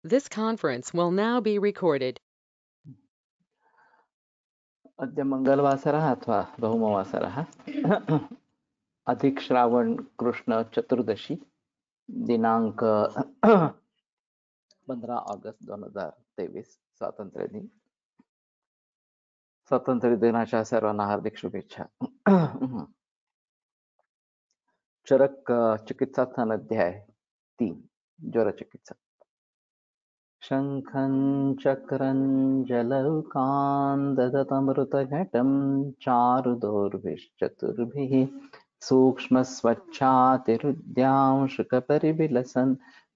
This conference will now be recorded. अद्य मंगलवासरः अथवा बहुमवासरः अधिकश्रावण कृष्ण चतुर्दशी दिनांक 15 ऑगस्ट 2023 स्वातंत्र्य दिन. स्वातंत्र्य दिनाच्या सर्वांना हार्दिक शुभेच्छा. चरक चिकित्सास्थान अध्याय 3 ज्वर चिकित्सा. शंखं चक्रं जलौकान् ददतमृतघटं चारुदोर्भिश्चतुर्भिः सूक्ष्मस्वच्छातिरुद्यांशुकपरिविलसन्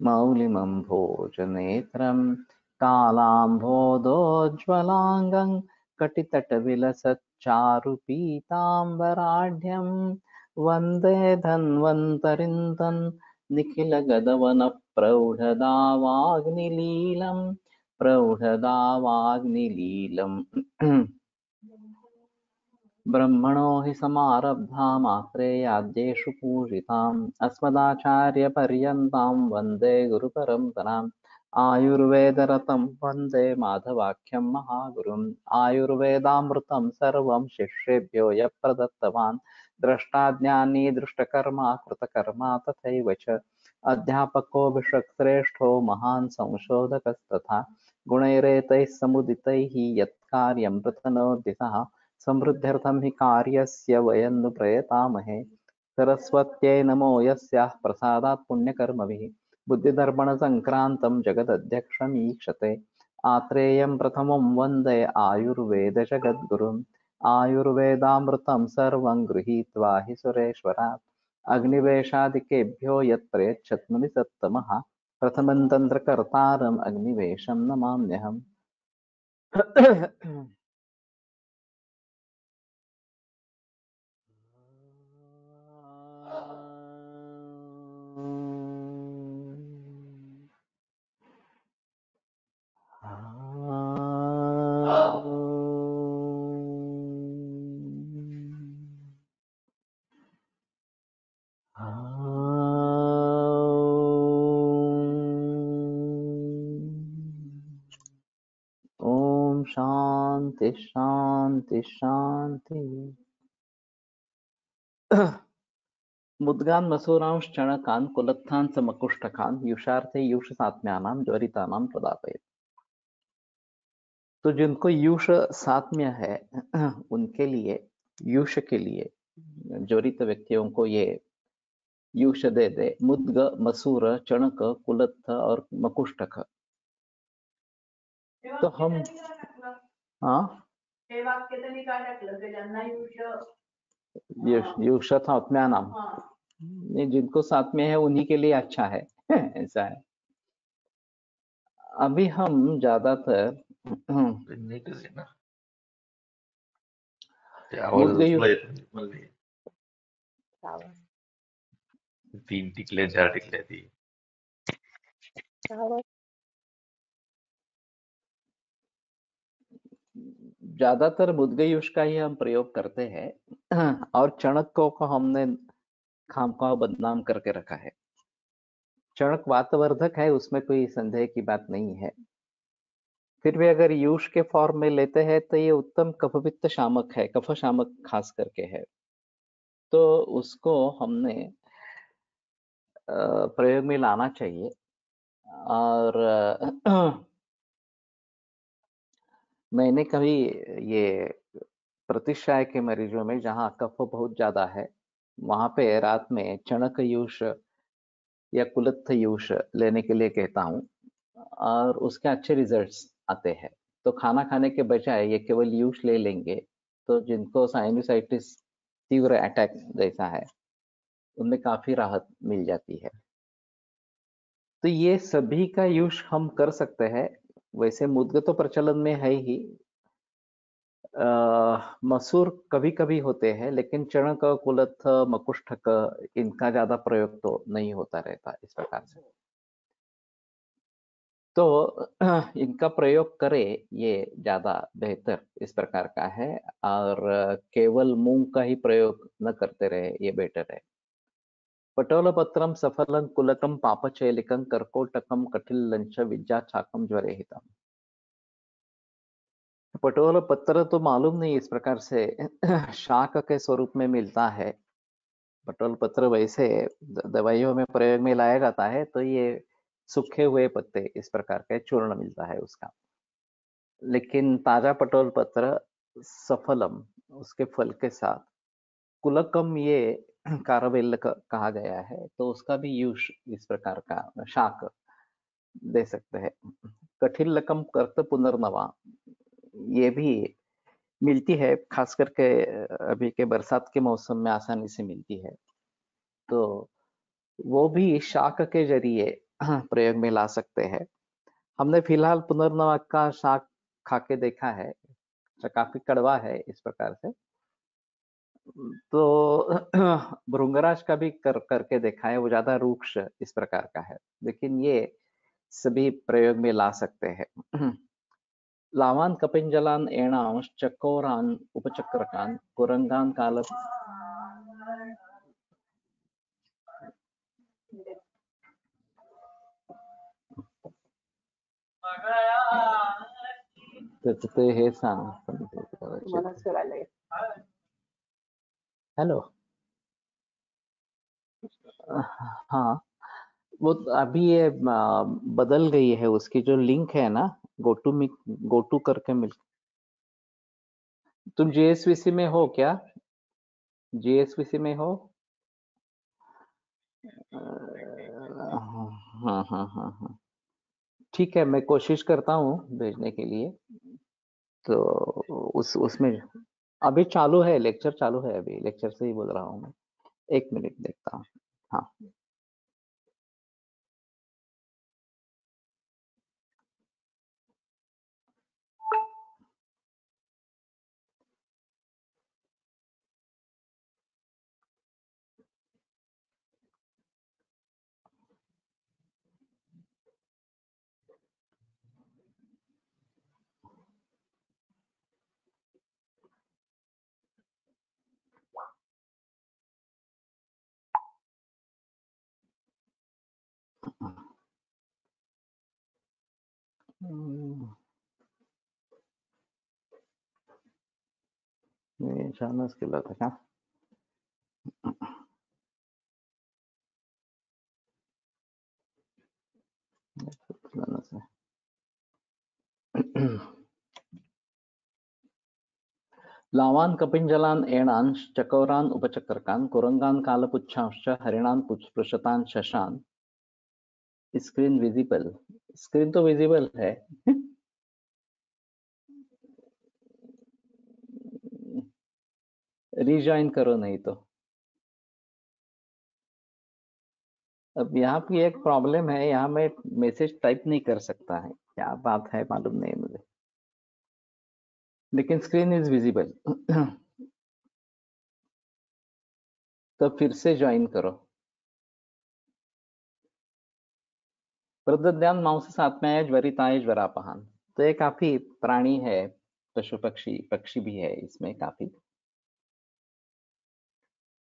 मौलिमम्भोजनेत्रं कालाम्भोदोज्ज्वलाङ्गं कटितटविलसच्चारुपीताम्बराढ्यं वन्दे धन्वन्तरिं तन् प्रौढदावाग्निलीलम् ब्रह्मणो हि समारब्धामात्रेयाद्येषु पूजिताम् अस्मदाचार्यपर्यन्तां वन्दे गुरुपरम्पराम् आयुर्वेदरतं वन्दे माधवाख्यं महागुरुम् आयुर्वेदामृतं सर्वं शिष्येभ्यो यः प्रदत्तवान् द्रष्टाज्ञानी दृष्टकर्मा कृतकर्मा तथैव च अध्यापको विश्वश्रेष्ठो महान् संशोधकस्तथा गुणैरेतैः समुदितैः यत्कार्यं प्रतनोति सः समृद्ध्यर्थं हि कार्यस्य वयं नु प्रयतामहे सरस्वत्यै नमो यस्याः प्रसादात् पुण्यकर्मभिः बुद्धिदर्पणसङ्क्रान्तं जगदध्यक्षमीक्षते आत्रेयं प्रथमं वन्दे आयुर्वेदजगद्गुरुम् आयुर्वेदामृतं सर्वं गृहीत्वा हि सुरेश्वरात् अग्निवेशादिकेभ्यो यत् प्रयच्छत् मुनिसत्तमः प्रथमं तन्त्रकर्तारम् अग्निवेशं नमाम्यहम्. ओम शांति शांति शांति. मुद्गान मसूरांश चणकान कुलत्थान समकुष्ठकान युषार्थे युष सात्म्यानाम ज्वरितानाम प्रदापयेत्. तो जिनको युष सात्म्य है उनके लिए, युष के लिए, ज्वरित व्यक्तियों को ये युष दे दे. मुद्ग, मसूर, चणक, कुलत्थ और मकुष्ठक. तो हम युष सात्म्यानाम, ये जिनको सात्म्य है उन्हीं के लिए अच्छा है. ऐसा है. अभी हम ज्यादातर ज्यादातर मुद्गयुष का ही हम प्रयोग करते हैं और चणक को हमने खामखा बदनाम करके रखा है. चणक वातवर्धक है, उसमें कोई संदेह की बात नहीं है. फिर भी अगर युष के फॉर्म में लेते हैं तो ये उत्तम कफपित्त शामक है, कफ शामक खास करके है. तो उसको हमने प्रयोग में लाना चाहिए. और मैंने कभी ये प्रतिशाय के मरीजों में जहाँ कफ बहुत ज्यादा है वहां पे रात में चणक यूष या कुलत्थ यूष लेने के लिए कहता हूँ और उसके अच्छे रिजल्ट्स आते हैं. तो खाना खाने के बजाय ये केवल यूष ले लेंगे तो जिनको साइनसाइटिस तीव्र अटैक जैसा है उनमें काफी राहत मिल जाती है. तो ये सभी का यूज हम कर सकते हैं. वैसे मुद्ग तो प्रचलन में है ही. मसूर कभी कभी होते हैं लेकिन चणक, कुलत्थ, मकुष्ठक इनका ज्यादा प्रयोग तो नहीं होता रहता इस प्रकार से. तो इनका प्रयोग करें ये ज्यादा बेहतर इस प्रकार का है. और केवल मूंग का ही प्रयोग न करते रहे ये बेटर है. पटोलपत्रं सफलं कुलकं पापचेलिकं कर्कोटकं कठिल्लंच विद्याचाकं ज्वरेहितम्। पटोला पत्र तो मालूम नहीं इस प्रकार से शाक के स्वरूप में मिलता है। पटोल पत्र वैसे दवाइयों में प्रयोग में लाया जाता है, तो ये सूखे हुए पत्ते इस प्रकार का चूर्ण मिलता है उसका। लेकिन ताजा पटोल पत्र सफलम उसके फल के साथ, कुलकम ये कारवेल कहा गया है, तो उसका भी यूज इस प्रकार का शाक दे सकते हैं। कठिल्लकम कर्त पुनर्नवा ये भी मिलती है, खास करके अभी के बरसात के मौसम में आसानी से मिलती है, तो वो भी शाक के जरिए प्रयोग में ला सकते हैं। हमने फिलहाल पुनर्नवा का शाक खा के देखा है, जो काफी कड़वा है इस प्रकार से। तो भृंगराज का भी करके देखा है, वो ज्यादा रूक्ष इस प्रकार का है, लेकिन ये सभी प्रयोग में ला सकते हैं। लावान कपिंजलान एणांश चकोरान उपचक्रकान कुरंगान काल ते हे सांग हेलो। हाँ, वो अभी ये बदल गई है, उसकी जो लिंक है ना, गोटू करके मिल। तुम जीएसवीसी में हो क्या? जीएसवीसी में हो? हाँ हाँ हाँ हाँ, ठीक है, मैं कोशिश करता हूँ भेजने के लिए। तो उसमें अभी चालू है, लेक्चर चालू है, अभी लेक्चर से ही बोल रहा हूँ मैं। एक मिनट देखता हूँ। हाँ। ये जानस के था क्या? जानस है। लावान कपिंजलान एणान चकोरान उपचक्रकान कुरंगान कालपुच्छांश्च हरिणान पृषतान शशान। स्क्रीन विजिबल, स्क्रीन तो विजिबल है। रिज्वाइन करो नहीं तो। अब यहाँ की एक प्रॉब्लम है, यहाँ मैं मैसेज टाइप नहीं कर सकता है, क्या बात है मालूम नहीं मुझे, लेकिन स्क्रीन इज विजिबल। तो फिर से ज्वाइन करो। प्रदद्यान मांस सात्म्याय ज्वरिताय ज्वरापहान, तो ये काफी प्राणी है, पशु पक्षी पक्षी भी है इसमें काफी।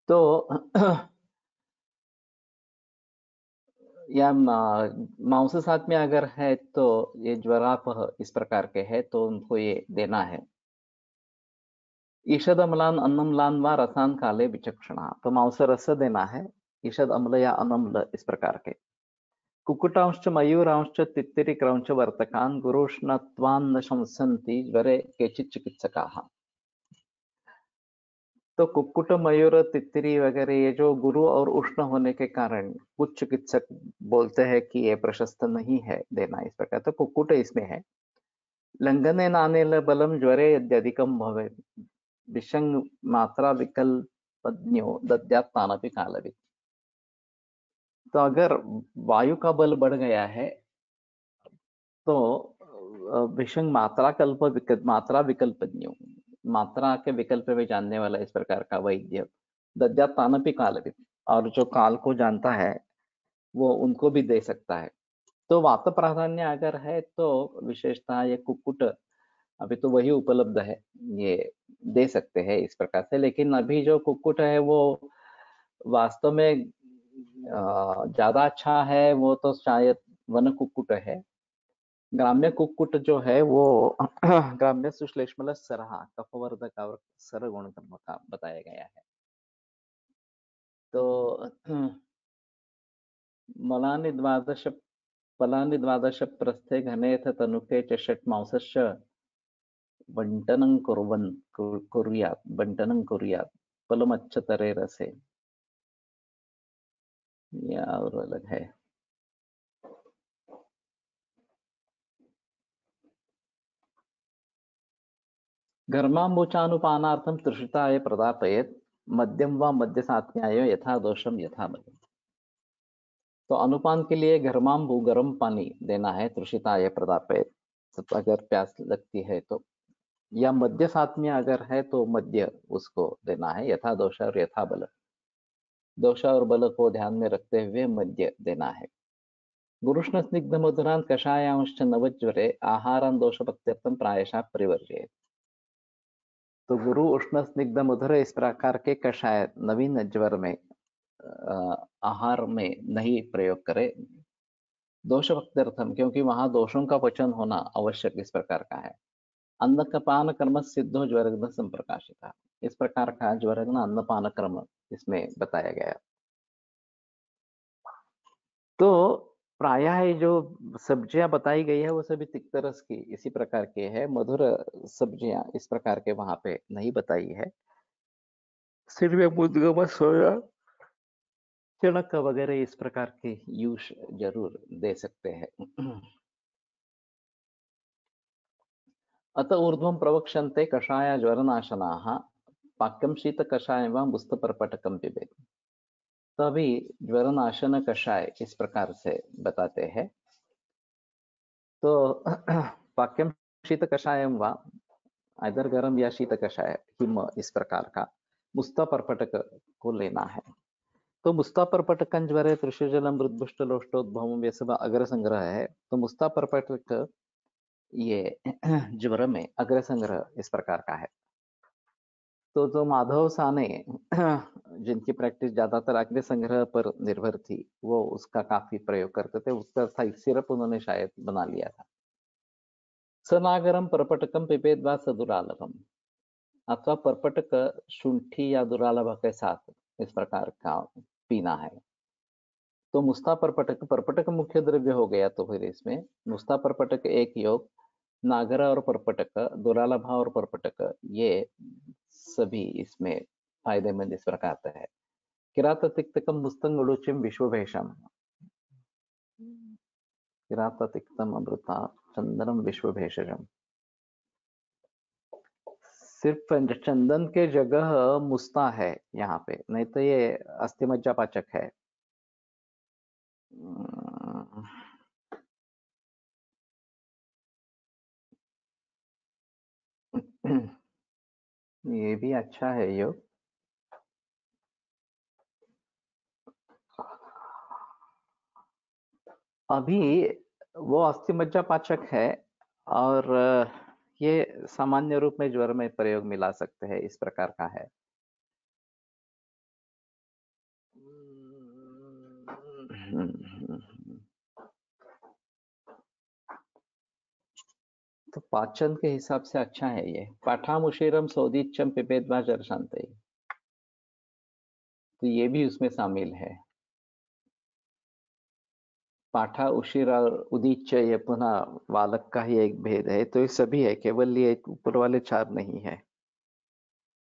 तो या मांस साथ में अगर है तो ये ज्वरापह इस प्रकार के है, तो उनको ये देना है। ईषद अम्लान अन्नम्लान व रसान काले विचक्षणा, तो मांस रस देना है, ईषद अम्ल या अनम्ल इस प्रकार के। कुक्कुटांश्च मयूरांश्च तित्तिरिक्रंच वर्तकान गुरुष्णत्वान्न शंसन्ति ज्वरे केचित् चिकित्सकाः। तो कुक्कुट मयूर तितरी वगैरह ये जो गुरु और उष्ण होने के कारण कुछ चिकित्सक बोलते हैं कि ये प्रशस्त नहीं है देना इस प्रकार, तो कुक्कुट इसमें है। लंघने नानेल बलम ज्वरे यद्यधिकम भवे विषंग मात्रा विकल्पज्ञो दद्यात् तानपि कालवित्। तो अगर वायु का बल बढ़ गया है, तो विषंग मात्रा विकल्पज्ञो, मात्रा के विकल्प में जानने वाला इस प्रकार का वैद्य, दद्यात् तानपि कालवित्, और जो काल को जानता है वो उनको भी दे सकता है। तो वात प्राधान्य अगर है तो विशेषतः ये कुक्कुट अभी तो वही उपलब्ध है, ये दे सकते हैं इस प्रकार से। लेकिन अभी जो कुक्कुट है वो वास्तव में ज्यादा अच्छा है वो तो शायद वन कुक्कुट है। ग्राम्य कुक्कुट जो है वो ग्राम्य सुश्लेष्मल सरहा कफवर्धक और सर गुण का बताया गया है। तो मलानि द्वादश फलानि द्वादश प्रस्थे घनेथ तनुके च षट्मांसश्च बंटनं कुर्यात् फलमच्युतरे रसे। या और अलग है। घर्माम्बुचानुपानार्थं तृषिताय प्रदापयेत् मध्यम व मध्य सात्याय यथा दोषम यथा बलम। तो अनुपान के लिए घर्माम्बु गर्म पानी देना है, तृषिताय प्रदापयेत् तो अगर प्यास लगती है तो, या मध्य सात्म्य अगर है तो मध्य उसको देना है, यथा दोष और यथा बल, दोष और बल को ध्यान में रखते हुए मध्य देना है। गुरुष्ण स्निग्ध मधुरान कषायांश्च नवज्वरे आहारान दोषपत्यर्थम प्रायशः परिवर्जयेत्। तो गुरु उष्ण स्निग्ध मधुर इस प्रकार के कषाय नवीन ज्वर में आहार में नहीं प्रयोग करे, दोष वक्त्यर्थम क्योंकि वहां दोषों का वचन होना आवश्यक इस प्रकार का है। अन्नपान कर्म सिद्धो ज्वरग्न संप्रकाशिता, इस प्रकार का ज्वरग्न अन्नपान कर्म इसमें बताया गया। तो प्रायः ये जो सब्जियां बताई गई है वो सभी तिक्त रस की इसी प्रकार के है, मधुर सब्जियां इस प्रकार के वहां पे नहीं बताई है। सिर्फ मुद्गम सोया चणक वगैरह इस प्रकार के यूज जरूर दे सकते हैं। अत ऊर्ध्वं प्रवक्षन्ते कषाय ज्वरनाशनाः पाक्यम शीत कषाय व मुस्तपर्पटकम पिबेत्। तभी ज्वरनाशन कषाय इस प्रकार से बताते हैं। तो पाक्यम शीत कषायम व इधर गर्म या शीत कषाय हिम इस प्रकार का मुस्तपर्पटक को लेना है। तो मुस्तापर्पटकं ज्वरे तृषजलम मृद्भुष्टलोष्टोद्भवम ये सब अग्र संग्रह है। तो मुस्तापर्पटक ये ज्वर में अग्र संग्रह इस प्रकार का है। तो जो माधव साने जिनकी प्रैक्टिस ज्यादातर अग्नि संग्रह पर निर्भर थी, वो उसका काफी प्रयोग करते थे, उसका था सिरप उन्होंने शायद बना लिया था। सनागरम परपटकम पिपेद व सदुरालभम, अथवा परपटक शुंठी या दुरालभ के साथ इस प्रकार का पीना है। तो मुस्ता परपटक, परपटक मुख्य द्रव्य हो गया, तो फिर इसमें मुस्ता परपटक एक योग, नागर और परपटक, दुरालभा और परपटक ये सभी इसमें फायदेमंद इस प्रकार से है। किरात तिक्तकम मुस्तंगुड़ुचिम विश्वभेषम, किरात तिक्तम अमृता चंदनम विश्वभेषजम। सिर्फ चंदन के जगह मुस्ता है यहाँ पे, नहीं तो ये अस्थिमज्जा पाचक है। ये भी अच्छा है योग। अभी वो अस्थिमज्जा पाचक है और ये सामान्य रूप में ज्वर में प्रयोग मिला सकते हैं, इस प्रकार का है। तो पाचन के हिसाब से अच्छा है ये। पाठामुशीरम सोदिच्चम पिपेद्वा जरशांते, तो ये भी उसमें शामिल है। पाठा उशीर और उदीच्य ये पुनः वालक का ही एक भेद है, तो ये सभी है, केवल ये ऊपर वाले चार नहीं है।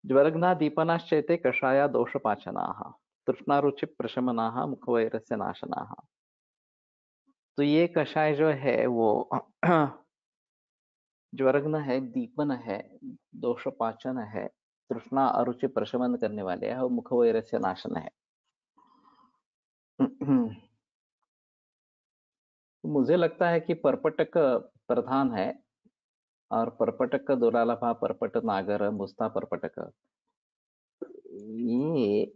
ज्वरग्ना दीपनाश्चैते कषाया दोषपाचनाः तृष्णारुचि प्रशमनाः मुखवैरस्य नाशनाः। तो ये कषाय जो है वो ज्वरग्न है, दीपन है, दोषपाचन है, तृष्णा अरुचि प्रशमन करने वाले है और मुखवैरस्य नाशन है। मुझे लगता है कि परपटक प्रधान है और परपटक दुरालभा परपट नागर मुस्ता परपटक ये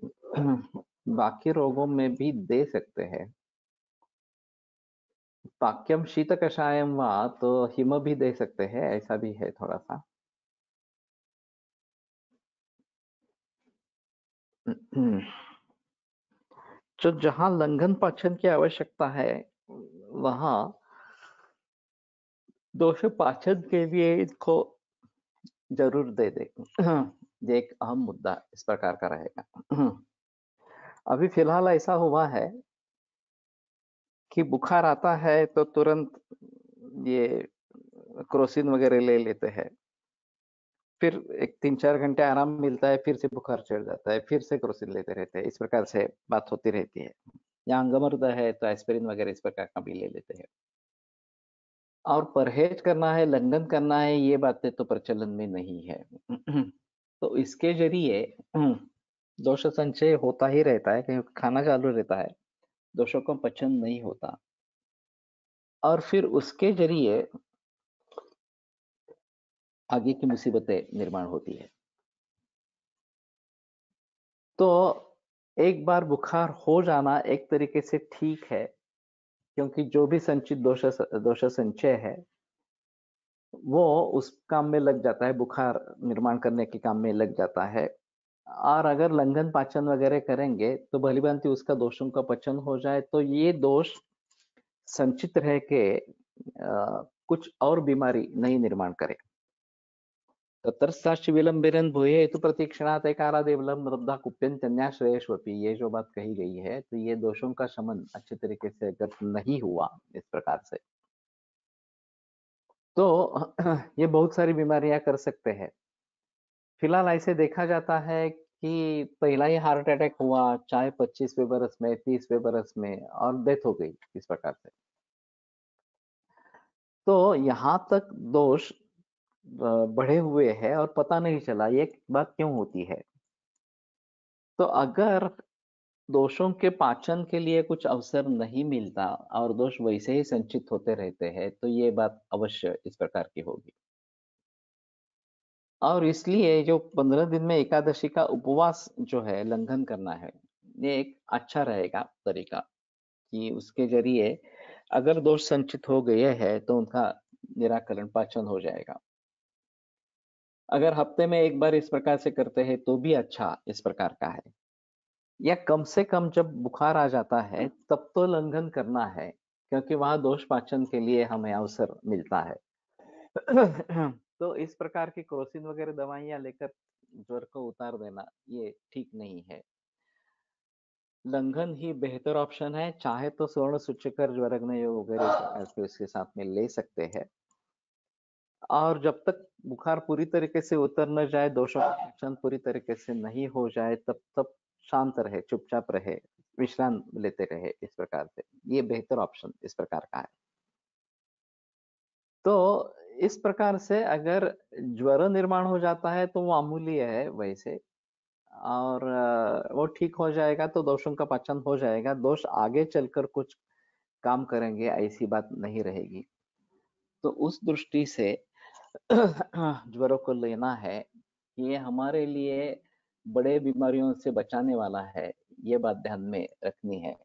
बाकी रोगों में भी दे सकते हैं। पाक्यम शीत कषायम वा, तो हिम भी दे सकते हैं, ऐसा भी है थोड़ा सा। तो जहाँ लंघन पाचन की आवश्यकता है वहाँ दोष पाचन के लिए इसको जरूर दे दे। ये एक अहम मुद्दा इस प्रकार का रहेगा। अभी फिलहाल ऐसा हुआ है कि बुखार आता है तो तुरंत ये क्रोसिन वगैरह ले लेते हैं, फिर एक 3-4 घंटे आराम मिलता है, फिर से बुखार चढ़ जाता है, फिर से क्रोसिन लेते रहते हैं। इस प्रकार से बात होती रहती है। या अंगमर्द है तो एस्पिरिन वगैरह इस प्रकार का भी ले लेते हैं। और परहेज करना है, लंघन करना है, ये बातें तो प्रचलन में नहीं है। तो इसके जरिए दोष संचय होता ही रहता है, क्योंकि खाना चालू रहता है, दोषों का पचन नहीं होता, और फिर उसके जरिए आगे की मुसीबतें निर्माण होती है। तो एक बार बुखार हो जाना एक तरीके से ठीक है, क्योंकि जो भी संचित दोष संचय है वो उस काम में लग जाता है, बुखार निर्माण करने के काम में लग जाता है। और अगर लंघन पाचन वगैरह करेंगे तो भलीभांति उसका दोषों का पचन हो जाए तो ये दोष संचित रह के कुछ और बीमारी नहीं निर्माण करे। ततर्साश्च विलंबिरन भूये हेतु प्रतीक्षणात् एकारादेवलम लब्धा कुप्यन्त्यन्याश्रयेष्वपि, ये जो बात कही गई है, तो ये दोषों का शमन अच्छे तरीके से अगर नहीं हुआ इस प्रकार से, तो ये बहुत सारी बीमारियां कर सकते हैं। फिलहाल ऐसे देखा जाता है कि पहला ही हार्ट अटैक हुआ चाहे 25वें बरस में, 30वें बरस में, और डेथ हो गई इस प्रकार से। तो यहाँ तक दोष बढ़े हुए हैं और पता नहीं चला, ये बात क्यों होती है? तो अगर दोषों के पाचन के लिए कुछ अवसर नहीं मिलता और दोष वैसे ही संचित होते रहते हैं, तो ये बात अवश्य इस प्रकार की होगी। और इसलिए जो 15 दिन में एकादशी का उपवास जो है लंघन करना है, ये एक अच्छा रहेगा तरीका, कि उसके जरिए अगर दोष संचित हो गए हैं तो उनका निराकरण पाचन हो जाएगा। अगर हफ्ते में एक बार इस प्रकार से करते हैं तो भी अच्छा इस प्रकार का है, या कम से कम जब बुखार आ जाता है तब तो लंघन करना है, क्योंकि वहां दोष पाचन के लिए हमें अवसर मिलता है। तो इस प्रकार की क्रोसिन वगैरह दवाइयां लेकर ज्वर को उतार देना ये ठीक नहीं है। लंघन ही बेहतर ऑप्शन है। चाहे तो स्वर्ण सूचकर ज्वरग्न योग वगैरह इस प्रकार के इसके साथ में ले सकते हैं, और जब तक बुखार पूरी तरीके से उतर न जाए, दोषों का पाचन पूरी तरीके से नहीं हो जाए, तब तक शांत रहे, चुपचाप रहे, विश्राम लेते रहे, इस प्रकार से ये बेहतर ऑप्शन इस प्रकार का है। तो इस प्रकार से अगर ज्वर निर्माण हो जाता है तो वो मामूली है वैसे, और वो ठीक हो जाएगा तो दोषों का पाचन हो जाएगा, दोष आगे चलकर कुछ काम करेंगे ऐसी बात नहीं रहेगी। तो उस दृष्टि से ज्वरों को लेना है, ये हमारे लिए बड़े बीमारियों से बचाने वाला है, ये बात ध्यान में रखनी है।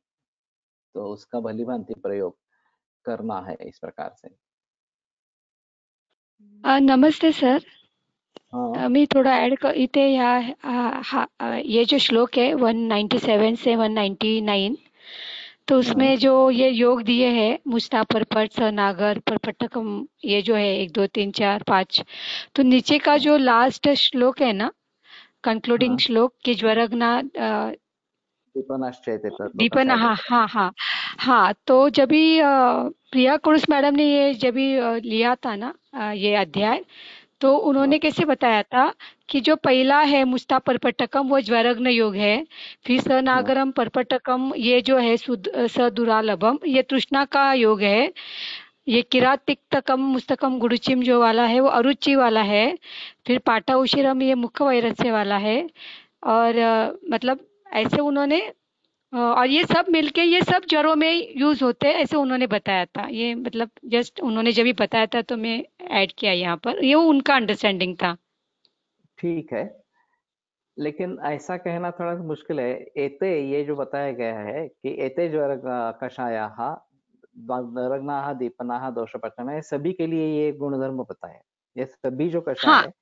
तो उसका भलीभांति प्रयोग करना है इस प्रकार से। नमस्ते सर. हाँ मी थोडा इथे ये जो श्लोक है 197 से 199, तो हाँ उसमें जो ये योग दिए हैं मुष्टा परपट सनागर परपटकम, ये जो है 1 2 3 4 5, तो नीचे का हाँ जो लास्ट श्लोक है ना, कंक्लूडिंग हाँ श्लोक कि ज्वरग्ना दीपनाश्चैते दीपन, शायद हाँ ऐसा। हाँ हाँ हाँ, तो जब भी प्रिया कुरुस मैडम ने ये जब भी लिया था ना ये अध्याय, तो हाँ उन्होंने कैसे बताया था कि जो पहला है मुस्ता परपटकम वो ज्वरग्न योग है, फिर हाँ सनागरम परपटकम ये जो है सदुरालभम ये तृष्णा का योग है, ये किरातिक्तकम मुस्तकम गुरुचिम जो वाला है वो अरुचि वाला है, फिर पाटा उशिरम ये मुख वैरस्य वाला है, और मतलब ऐसे उन्होंने और ये सब मिलके ये सब ज्वरों में यूज होते हैं ऐसे उन्होंने बताया था। ये मतलब जस्ट उन्होंने जब भी बताया था तो मैं ऐड किया यहाँ पर, ये उनका अंडरस्टैंडिंग था। ठीक है, लेकिन ऐसा कहना थोड़ा सा मुश्किल है। एते ये जो बताया गया है कि एते ज्वर कषायाः ज्वरग्नाः दीपनाः दोषपचन है, सभी के लिए ये गुणधर्म बताया। ये सभी जो कषाय हाँ है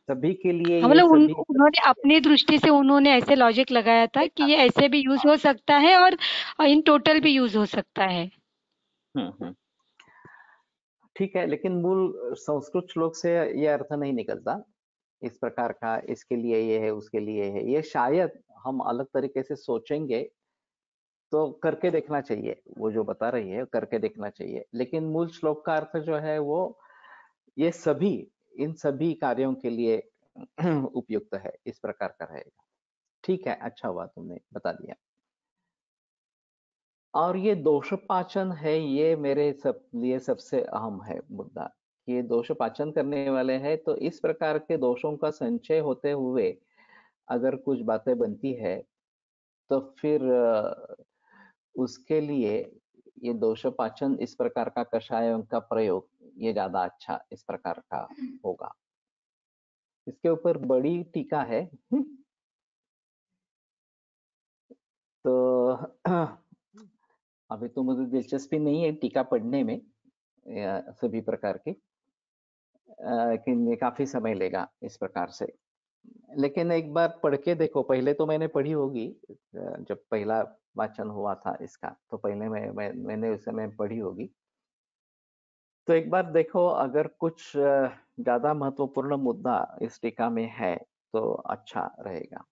सभी के लिए हाँ, ये मतलब सभी उन्होंने अपनी दृष्टि से उन्होंने ऐसे लॉजिक लगाया था कि ये ऐसे भी यूज हो सकता है और इन टोटल भी यूज हो सकता है। हम्म। ठीक है, लेकिन मूल संस्कृत श्लोक से ये अर्थ नहीं निकलता इस प्रकार का, इसके लिए ये है उसके लिए है। ये शायद हम अलग तरीके से सोचेंगे तो करके देखना चाहिए, वो जो बता रही है करके देखना चाहिए, लेकिन मूल श्लोक का अर्थ जो है वो ये सभी, इन सभी कार्यों के लिए उपयुक्त है, इस प्रकार का रहेगा। ठीक है, अच्छा हुआ तुमने बता दिया। और ये दोषपाचन है, ये मेरे सब लिए सबसे अहम है मुद्दा। ये दोषपाचन करने वाले हैं, तो इस प्रकार के दोषों का संचय होते हुए अगर कुछ बातें बनती है तो फिर उसके लिए ये दोषपाचन इस प्रकार का कषायों का प्रयोग ये ज्यादा अच्छा इस प्रकार का होगा। इसके ऊपर बड़ी टीका है। तो अभी तो मुझे दिलचस्पी नहीं है टीका पढ़ने में सभी प्रकार की, लेकिन ये काफी समय लेगा इस प्रकार से। लेकिन एक बार पढ़ के देखो, पहले तो मैंने पढ़ी होगी जब पहला वाचन हुआ था इसका, तो पहले मैंने उस समय पढ़ी होगी। तो एक बार देखो, अगर कुछ ज्यादा महत्वपूर्ण मुद्दा इस टीका में है तो अच्छा रहेगा।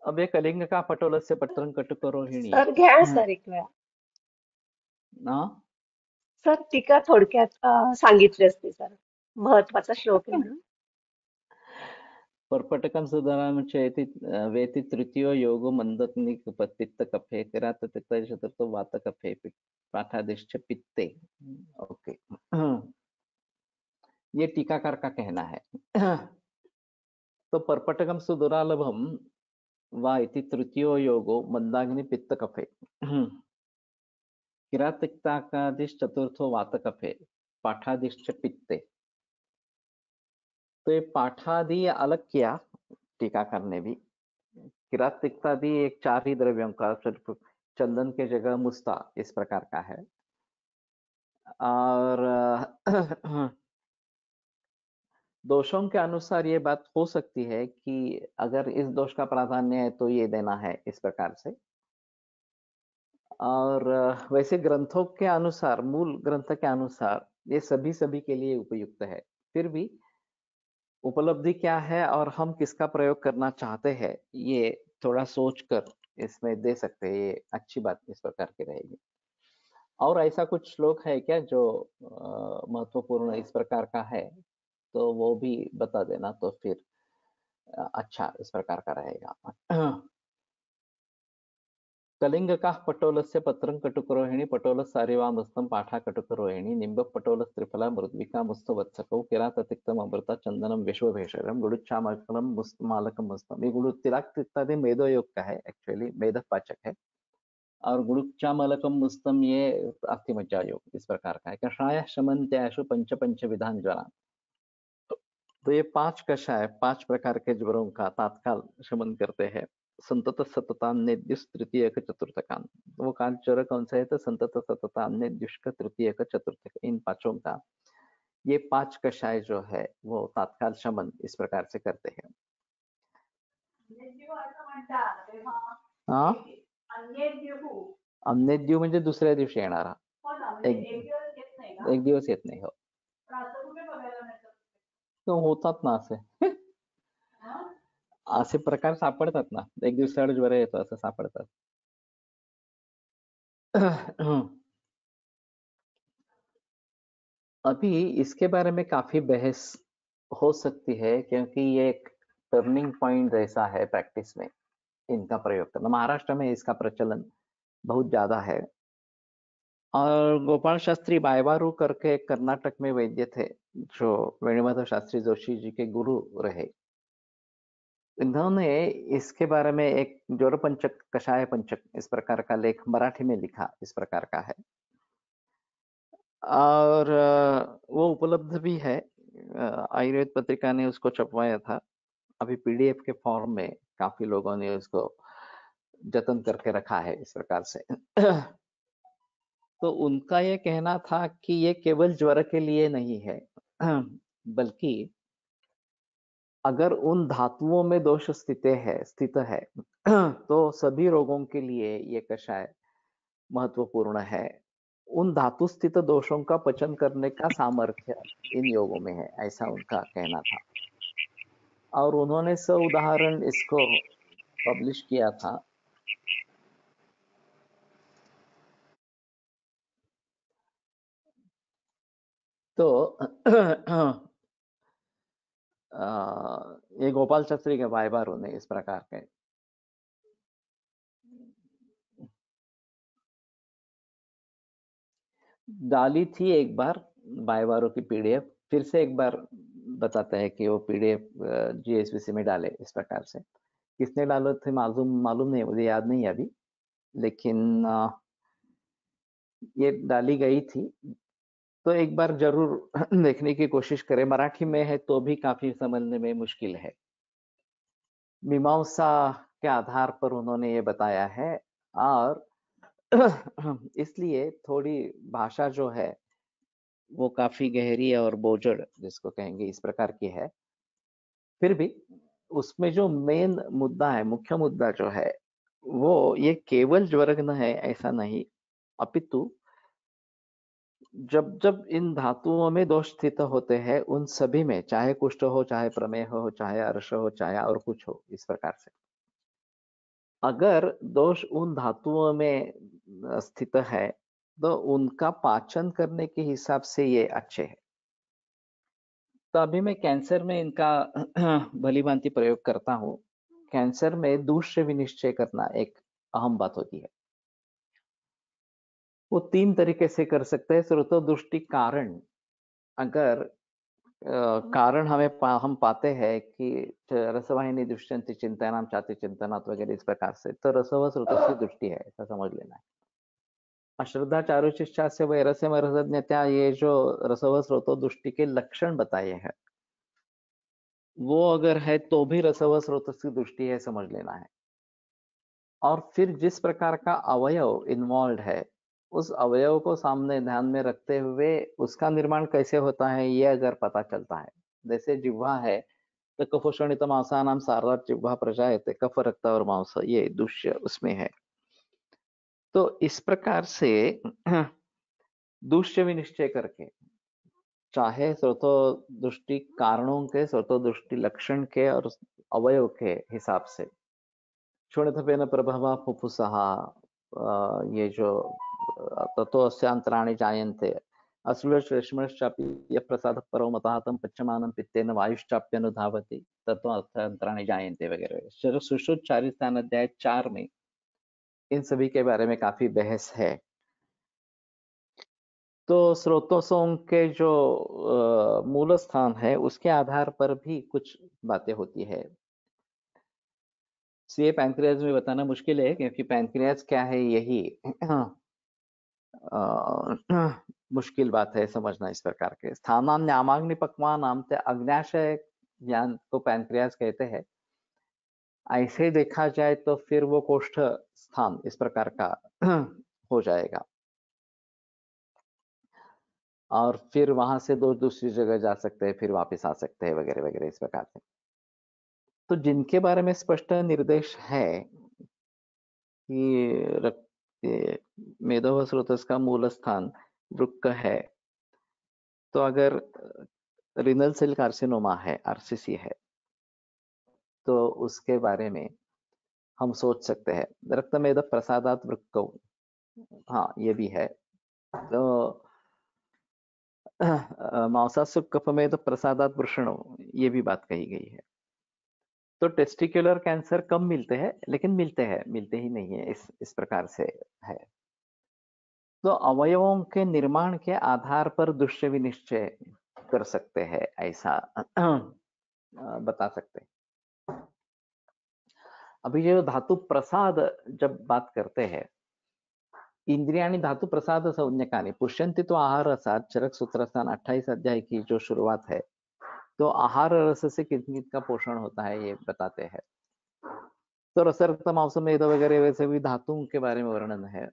अब ये कलिंग का पटोलस्य पत्रं कटुकरोहिणी। सर घ्या सर एक वेळा. ना सर टीका थोडक्यात सांगितली असते सर. महत्वाचा श्लोक आहे म्हणून. पर्पटकं सुधराम चेति वेति तृतीयो योगो मंदग्नि पित्त कफे किरात पित्त चतुर्थो वात कफे पाठादिश्च पित्ते। ओके, ये टीकाकार का कहना है। तो पर्पटकं सुदुरालभम वा इति तृतीयो योगो मंदाग्नि पित्त कफे किरातिक्ताकादिश चतुर्थो वात कफे पाठादिश्च पित्ते। तो ये पाठादि अलग किया टीकाकार ने भी। किरातिक्तादि एक 4 ही द्रव्यों का, सिर्फ चंदन के जगह मुस्ता इस प्रकार का है। और दोषों के अनुसार ये बात हो सकती है कि अगर इस दोष का प्राधान्य है तो ये देना है इस प्रकार से। और वैसे ग्रंथों के अनुसार, मूल ग्रंथ के अनुसार ये सभी के लिए उपयुक्त है। फिर भी उपलब्धि क्या है और हम किसका प्रयोग करना चाहते हैं, ये थोड़ा सोच कर इसमें दे सकते हैं, ये अच्छी बात इस प्रकार की रहेगी। और ऐसा कुछ श्लोक है क्या जो महत्वपूर्ण इस प्रकार का है, तो वो भी बता देना, तो फिर अच्छा इस प्रकार का रहेगा। कलिंग का पटोलस्य पत्रं कटुकरोहिणी पटोल सारिवामस्तम पाठा कटुकरोहिणी निम्ब पटोल त्रिफला मृद्विका मुस्तवत्सको किराततिक्तम अमृता चंदनम विश्वभेषजम गुड़ुच्चामलकम मुस्तमालकम मुस्तम। ये गुरु तिलक इत्यादि मेदो योग का है, एक्चुअली मेदपाचक है। और गुड़ुच्चामलकम मुस्तम ये अस्थिमज्जा योग इस प्रकार का है। कषाय शमन्त्याशु पंच पंच विधान ज्वरा। तो ये 5 कषाय 5 प्रकार के ज्वरों का तात्काल शमन करते हैं। संतत सततान्यद्युष तृतीय का चतुर्थकान, वो काल ज्वर कौन सा है, तो संतत सततान्यद्युष का तृतीय का चतुर्थक, इन पांचों का ये 5 कषाय जो है वो तात्काल शमन इस प्रकार से करते हैं। हाँ, अन्यद्यू म्हणजे दुसऱ्या दिवशी येणारा, एक दिवस येत नाही हो, तो होतात ना असे असे प्रकार सापडतात ना, एक दिवसाआड ज्वर येतो असं सापडतात। अभी इसके बारे में काफी बहस हो सकती है, क्योंकि ये एक टर्निंग पॉइंट जैसा है प्रैक्टिस में इनका प्रयोग करना। महाराष्ट्र में इसका प्रचलन बहुत ज्यादा है। और गोपाल शास्त्री बायवारू करके कर्नाटक में वैद्य थे, जो वेणुमाधव शास्त्री जोशी जी के गुरु रहे। इन्होंने इसके बारे में एक ज्वर पंचक कषाय पंचक इस प्रकार का लेख मराठी में लिखा, इस प्रकार का है। और वो उपलब्ध भी है, आयुर्वेद पत्रिका ने उसको छपवाया था। अभी पीडीएफ के फॉर्म में काफी लोगों ने उसको जतन करके रखा है इस प्रकार से। तो उनका ये कहना था कि ये केवल ज्वर के लिए नहीं है, बल्कि अगर उन धातुओं में दोष स्थित है तो सभी रोगों के लिए ये कषाय महत्वपूर्ण है। उन धातु स्थित दोषों का पचन करने का सामर्थ्य इन योगों में है, ऐसा उनका कहना था। और उन्होंने उदाहरण इसको पब्लिश किया था। तो ये गोपाल शास्त्री के भाईबारों ने इस प्रकार के डाली थी एक बार भाईबारों की पीडीएफ, फिर से एक बार बताते हैं कि वो पीडीएफ जीएसवीसी में डाले इस प्रकार से। किसने डाले थे मालूम नहीं, मुझे याद नहीं अभी, लेकिन ये डाली गई थी। तो एक बार जरूर देखने की कोशिश करें। मराठी में है तो भी काफी समझने में मुश्किल है। मीमांसा के आधार पर उन्होंने ये बताया है, और इसलिए थोड़ी भाषा जो है वो काफी गहरी और बोझड़ जिसको कहेंगे इस प्रकार की है। फिर भी उसमें जो मेन मुद्दा है, मुख्य मुद्दा जो है वो ये केवल ज्वरग्न है ऐसा नहीं, अपितु जब जब इन धातुओं में दोष स्थित होते हैं उन सभी में, चाहे कुष्ठ हो, चाहे प्रमेह हो, चाहे अर्श हो, चाहे और कुछ हो, इस प्रकार से अगर दोष उन धातुओं में स्थित है तो उनका पाचन करने के हिसाब से ये अच्छे है। तो अभी मैं कैंसर में इनका भली भांति प्रयोग करता हूँ। कैंसर में दूष्य विनिश्चय करना एक अहम बात होती है। वो 3 तरीके से कर सकते हैं। स्रोतोदृष्टि कारण, अगर कारण हम पाते हैं कि रसवाहिनी दुष्यंति चिंतनाम चाति चिंतनात् वगैरह इस प्रकार से, तो रसव स्रोत दृष्टि है ऐसा समझ लेना है। अश्रद्धा चारुशिक्षा से वैरस्य रसज्ञता, ये जो रसव स्रोतो दृष्टि के लक्षण बताए हैं वो अगर है तो भी रसव स्रोत की दृष्टि है समझ लेना है। और फिर जिस प्रकार का अवयव इन्वॉल्व है उस अवयव को सामने ध्यान में रखते हुए उसका निर्माण कैसे होता है ये अगर पता चलता है, जैसे जिह्वा है तो कफोषणित मांसानाम सारदात जिह्वा प्रजायते, कफ रक्त और मांस ये दुष्य उसमें है। तो इस प्रकार से दुष्य विनिश्चय करके, चाहे स्रोतो दृष्टि कारणों के, स्रोतो दृष्टि लक्षण के और अवयव के हिसाब से, क्षुणितपेन प्रभवा फुफ्फुसः, ये जो ततो अस्यांतराणि जायन्ते, अश्रुश्लेष्मश्चापि यः प्रसादः परो मतः तं पच्यमानं पित्तेन वायुश्चाप्यनुधावति ततो अस्यांतराणि जायन्ते वगैरह। सुश्रुत 4 अध्याय 4 में इन सभी के बारे में काफी बहस है। तो स्रोतों के जो मूल स्थान है उसके आधार पर भी कुछ बातें होती है। ये पैंक्रियाज में बताना मुश्किल है क्योंकि पैंक्रियाज क्या है यही मुश्किल बात है समझना। इस प्रकार के स्थानान न्यामाग्नि पक्वान नाम से अग्न्याशय ज्ञान को पैंक्रियाज कहते हैं। ऐसे देखा जाए तो फिर वो कोष्ठ स्थान इस प्रकार का हो जाएगा, और फिर वहां से दूसरी जगह जा सकते हैं, फिर वापस आ सकते हैं वगैरह वगैरह इस प्रकार से। तो जिनके बारे में स्पष्ट निर्देश है कि मेदोह स्रोतस का मूल स्थान वृक्क है, तो अगर रिनल सेल कार्सिनोमा है, आरसीसी है, तो उसके बारे में हम सोच सकते हैं। रक्तमेद प्रसादात वृक्कौ, हाँ ये भी है। तो मांसासु कफमेद प्रसादात वृषणो, ये भी बात कही गई है। तो टेस्टिकुलर कैंसर कम मिलते हैं, लेकिन मिलते हैं, मिलते ही नहीं है, इस प्रकार से है। तो अवयवों के निर्माण के आधार पर दुष्य विनिश्चय कर सकते हैं, ऐसा बता सकते हैं। अभी जो धातु प्रसाद जब बात करते हैं, इंद्रियाणी धातु प्रसाद संज्ञकानी पुष्यंति तो आहार रसाद, चरक सूत्रस्थान 28 अध्याय की जो शुरुआत है, तो आहार रस से कितनी का पोषण होता है ये बताते हैं। तो रसरक्त मांस मेद वगैरह वैसे भी धातुओं के बारे में वर्णन है।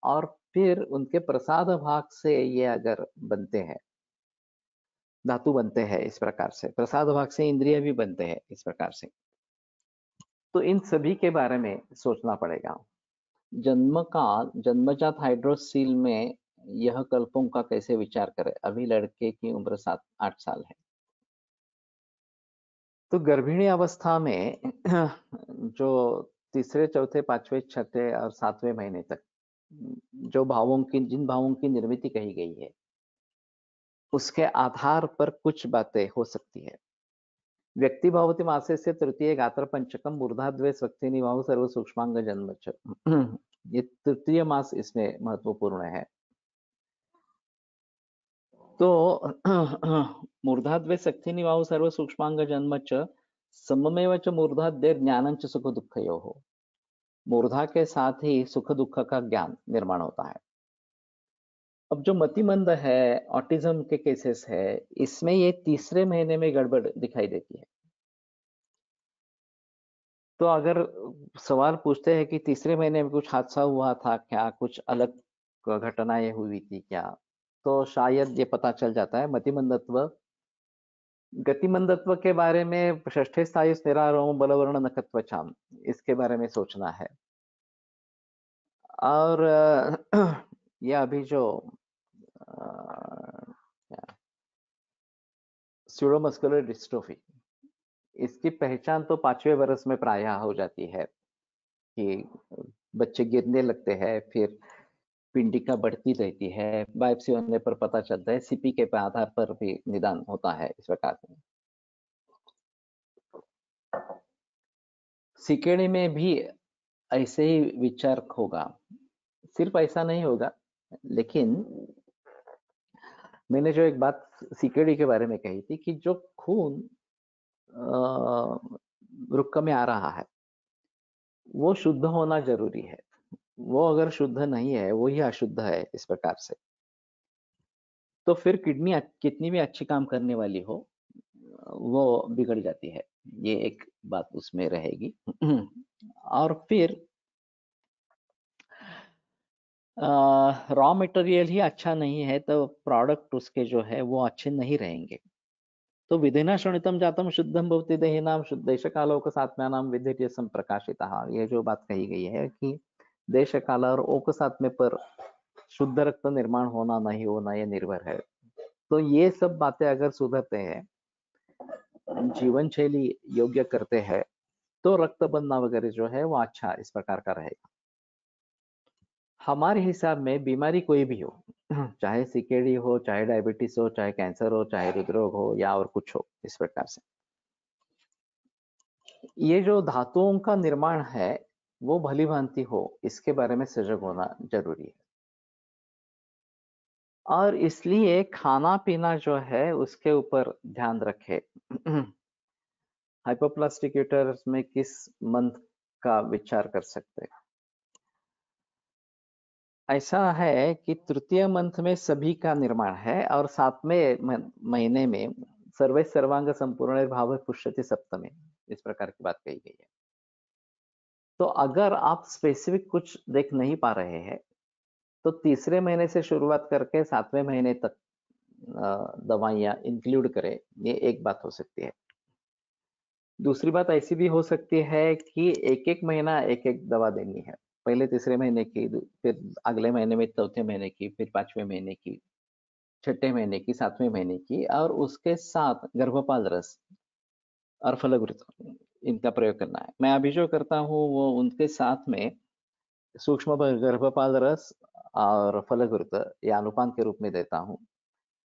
और फिर उनके प्रसाद भाग से ये अगर बनते हैं धातु बनते हैं इस प्रकार से, प्रसाद भाग से इंद्रिय भी बनते हैं इस प्रकार से। तो इन सभी के बारे में सोचना पड़ेगा। जन्म काल, जन्मजात हाइड्रोसील में यह कल्पों का कैसे विचार करें। अभी लड़के की उम्र 7-8 साल है। तो गर्भिणी अवस्था में जो तीसरे, चौथे, पांचवें, छठे और सातवें महीने तक जो भावों की, जिन भावों की निर्मिति कही गई है, उसके आधार पर कुछ बातें हो सकती है। व्यक्ति भावति मासे से तृतीय गात्र पंचकम मूर्धाद्वय स्वक्ति निभाव सर्व सूक्ष्मांग जन्म। ये तृतीय मास इसमें महत्वपूर्ण है। तो मूर्धाद्वय शक्ति निभाव सर्व सूक्ष्मांग जन्म च सममेव च मूर्धाद्वय ज्ञानंच सुख दुःखयोः। मूर्धा के साथ ही सुख दुख का ज्ञान निर्माण होता है। अब जो मतिमंद है, ऑटिज्म के केसेस है, इसमें ये तीसरे महीने में गड़बड़ दिखाई देती है। तो अगर सवाल पूछते हैं कि तीसरे महीने में कुछ हादसा हुआ था क्या, कुछ अलग घटनाएं हुई थी क्या, तो शायद ये पता चल जाता है। मतिमंदत्व, गतिमंदत्व के बारे में षष्ठे स्थायु स्थिरारोम बलवर्ण नखत्वचाम, इसके बारे में सोचना है। और ये अभी जो स्यूडोमस्कुलर डिस्ट्रोफी, इसकी पहचान तो 5वें वर्ष में प्रायः हो जाती है कि बच्चे गिरने लगते हैं, फिर पिंडिका बढ़ती रहती है, बायोप्सी होने पर पता चलता है, सीपी के आधार पर भी निदान होता है इस प्रकार से। सीकेडी में भी ऐसे ही विचार होगा, सिर्फ ऐसा नहीं होगा, लेकिन मैंने जो एक बात सीकेडी के बारे में कही थी कि जो खून वृक्क में आ रहा है वो शुद्ध होना जरूरी है। वो अगर शुद्ध नहीं है, वो ही अशुद्ध है इस प्रकार से, तो फिर किडनी कितनी भी अच्छी काम करने वाली हो, वो बिगड़ जाती है। ये एक बात उसमें रहेगी। और फिर रॉ मटेरियल ही अच्छा नहीं है तो प्रोडक्ट उसके जो है वो अच्छे नहीं रहेंगे। तो विधिना शोणितम जातम शुद्धम भवति देहिनाम देश कालोक सात्म्यानाम विद्यते संप्रकाशितः। ये जो बात कही गई है कि देश काल और ओक सात्म्य पर शुद्ध रक्त निर्माण होना नहीं होना ये निर्भर है। तो ये सब बातें अगर सुधरते हैं, जीवन शैली योग्य करते हैं, तो रक्त बनना वगैरह जो है वो अच्छा इस प्रकार का रहेगा। हमारे हिसाब में बीमारी कोई भी हो, चाहे सीकेडी हो, चाहे डायबिटीज हो, चाहे कैंसर हो, चाहे हृदरोग हो या और कुछ हो, इस प्रकार से ये जो धातुओं का निर्माण है वो भली भांति हो, इसके बारे में सजग होना जरूरी है। और इसलिए खाना पीना जो है उसके ऊपर ध्यान रखे। हाइपोप्लास्टिक यूटरस में किस मंथ का विचार कर सकते हैं? ऐसा है कि तृतीय मंथ में सभी का निर्माण है और 7वें महीने में सर्वे सर्वांग संपूर्ण भाव पुष्यति सप्तमे, इस प्रकार की बात कही गई है। तो अगर आप स्पेसिफिक कुछ देख नहीं पा रहे हैं तो तीसरे महीने से शुरुआत करके 7वें महीने तक दवाइयां इंक्लूड करें, ये एक बात हो सकती है। दूसरी बात ऐसी भी हो सकती है कि एक एक महीना एक एक दवा देनी है। पहले तीसरे महीने की, फिर अगले महीने में चौथे महीने की, फिर 5वें महीने की, छठे महीने की, 7वें महीने की, और उसके साथ गर्भपाल रस और फलगुरुत इनका प्रयोग करना है। मैं अभी जो करता हूँ वो उनके साथ में सूक्ष्म गर्भपाल रस और फलगुरुत या अनुपान के रूप में देता हूँ।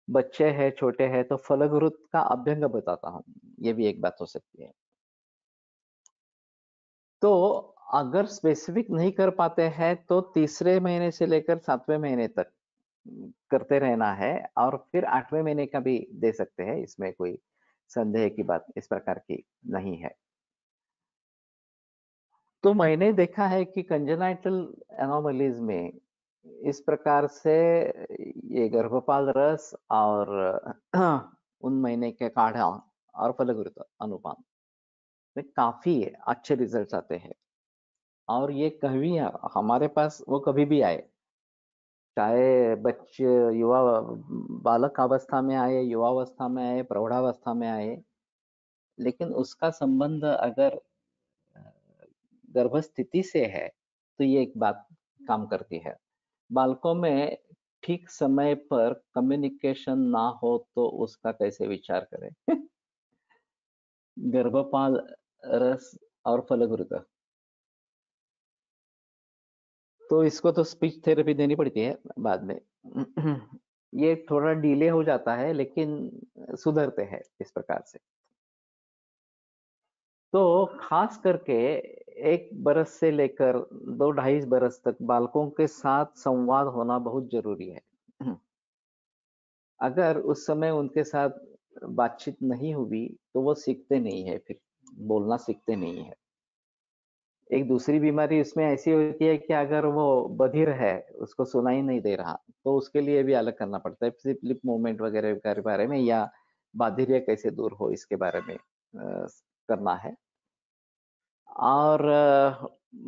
बच्चे हैं, छोटे हैं, तो फलगुरुत का अभ्यंग बताता हूँ, ये भी एक बात हो सकती है। तो अगर स्पेसिफिक नहीं कर पाते हैं तो तीसरे महीने से लेकर 7वें महीने तक करते रहना है, और फिर 8वें महीने का भी दे सकते हैं, इसमें कोई संदेह की बात इस प्रकार की नहीं है। तो मैंने देखा है कि कंजेनाइटल एनोमलीज में इस प्रकार से ये गर्भपाल रस और उन महीने के काढ़ा और फलगुरुत अनुपान में काफी अच्छे रिजल्ट्स आते हैं। और ये कभी हमारे पास वो कभी भी आए, चाहे बच्चे युवा बालक अवस्था में आए, युवावस्था में आए, प्रौढ़ावस्था में आए, लेकिन उसका संबंध अगर अ, गर्भस्थिति से है, तो ये एक बात काम करती है। बालकों में ठीक समय पर कम्युनिकेशन ना हो तो उसका कैसे विचार करें? गर्भपाल रस और फलद्रुत, तो इसको तो स्पीच थेरेपी देनी पड़ती है बाद में। ये थोड़ा डिले हो जाता है, लेकिन सुधरते हैं इस प्रकार से। तो खास करके 1 बरस से लेकर 2 ढाई बरस तक बालकों के साथ संवाद होना बहुत जरूरी है। अगर उस समय उनके साथ बातचीत नहीं हुई, तो वो सीखते नहीं है, फिर बोलना सीखते नहीं है। एक दूसरी बीमारी इसमें ऐसी होती है कि अगर वो बधिर है, उसको सुनाई नहीं दे रहा, तो उसके लिए भी अलग करना पड़ता है। सिर्फ लिप मूवमेंट वगैरह के बारे में, या बाधिर्य कैसे दूर हो इसके बारे में करना है। और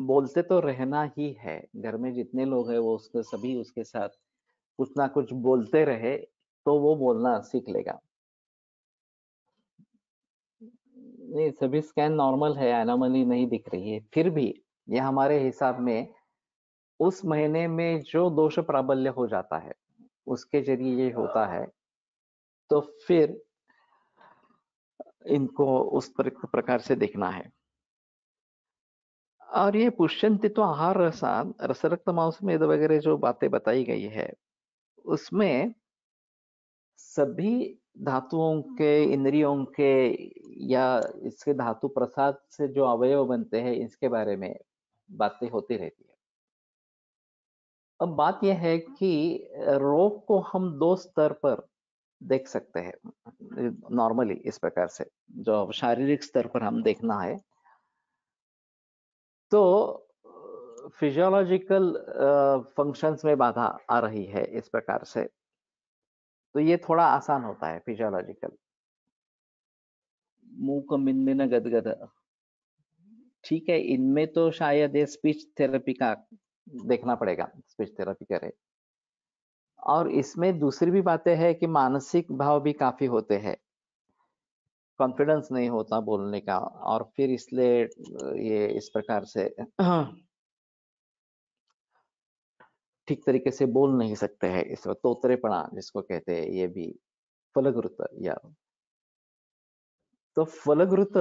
बोलते तो रहना ही है। घर में जितने लोग हैं वो उसको सभी उसके साथ कुछ ना कुछ बोलते रहे, तो वो बोलना सीख लेगा। नहीं, सभी स्कैन नॉर्मल है, एनोमली नहीं दिख रही है। फिर भी ये हमारे हिसाब में उस महीने में जो दोष प्राबल्य हो जाता है, उसके जरिए ये होता है। तो फिर इनको उस प्रकार से देखना है। और ये पुष्यन्ति तो आहार रसान रसरक्त मांसमेद वगैरह जो बातें बताई गई है, उसमें सभी धातुओं के, इंद्रियों के, या इसके धातु प्रसाद से जो अवयव बनते हैं, इसके बारे में बातें होती रहती है। अब बात यह है कि रोग को हम 2 स्तर पर देख सकते हैं नॉर्मली इस प्रकार से। जो शारीरिक स्तर पर हम देखना है, तो फिजियोलॉजिकल फंक्शंस में बाधा आ रही है इस प्रकार से, तो ये थोड़ा आसान होता है फिजियोलॉजिकल। मुंह को मिनमिना गदगद, ठीक है, इनमें तो शायद ये स्पीच थेरेपी का देखना पड़ेगा, स्पीच थेरेपी करे। और इसमें दूसरी भी बातें हैं कि मानसिक भाव भी काफी होते हैं, कॉन्फिडेंस नहीं होता बोलने का, और फिर इसलिए ये इस प्रकार से ठीक तरीके से बोल नहीं सकते हैं। इस तोतरेपना जिसको कहते हैं, ये भी फलद्रुत या तो फलद्रुत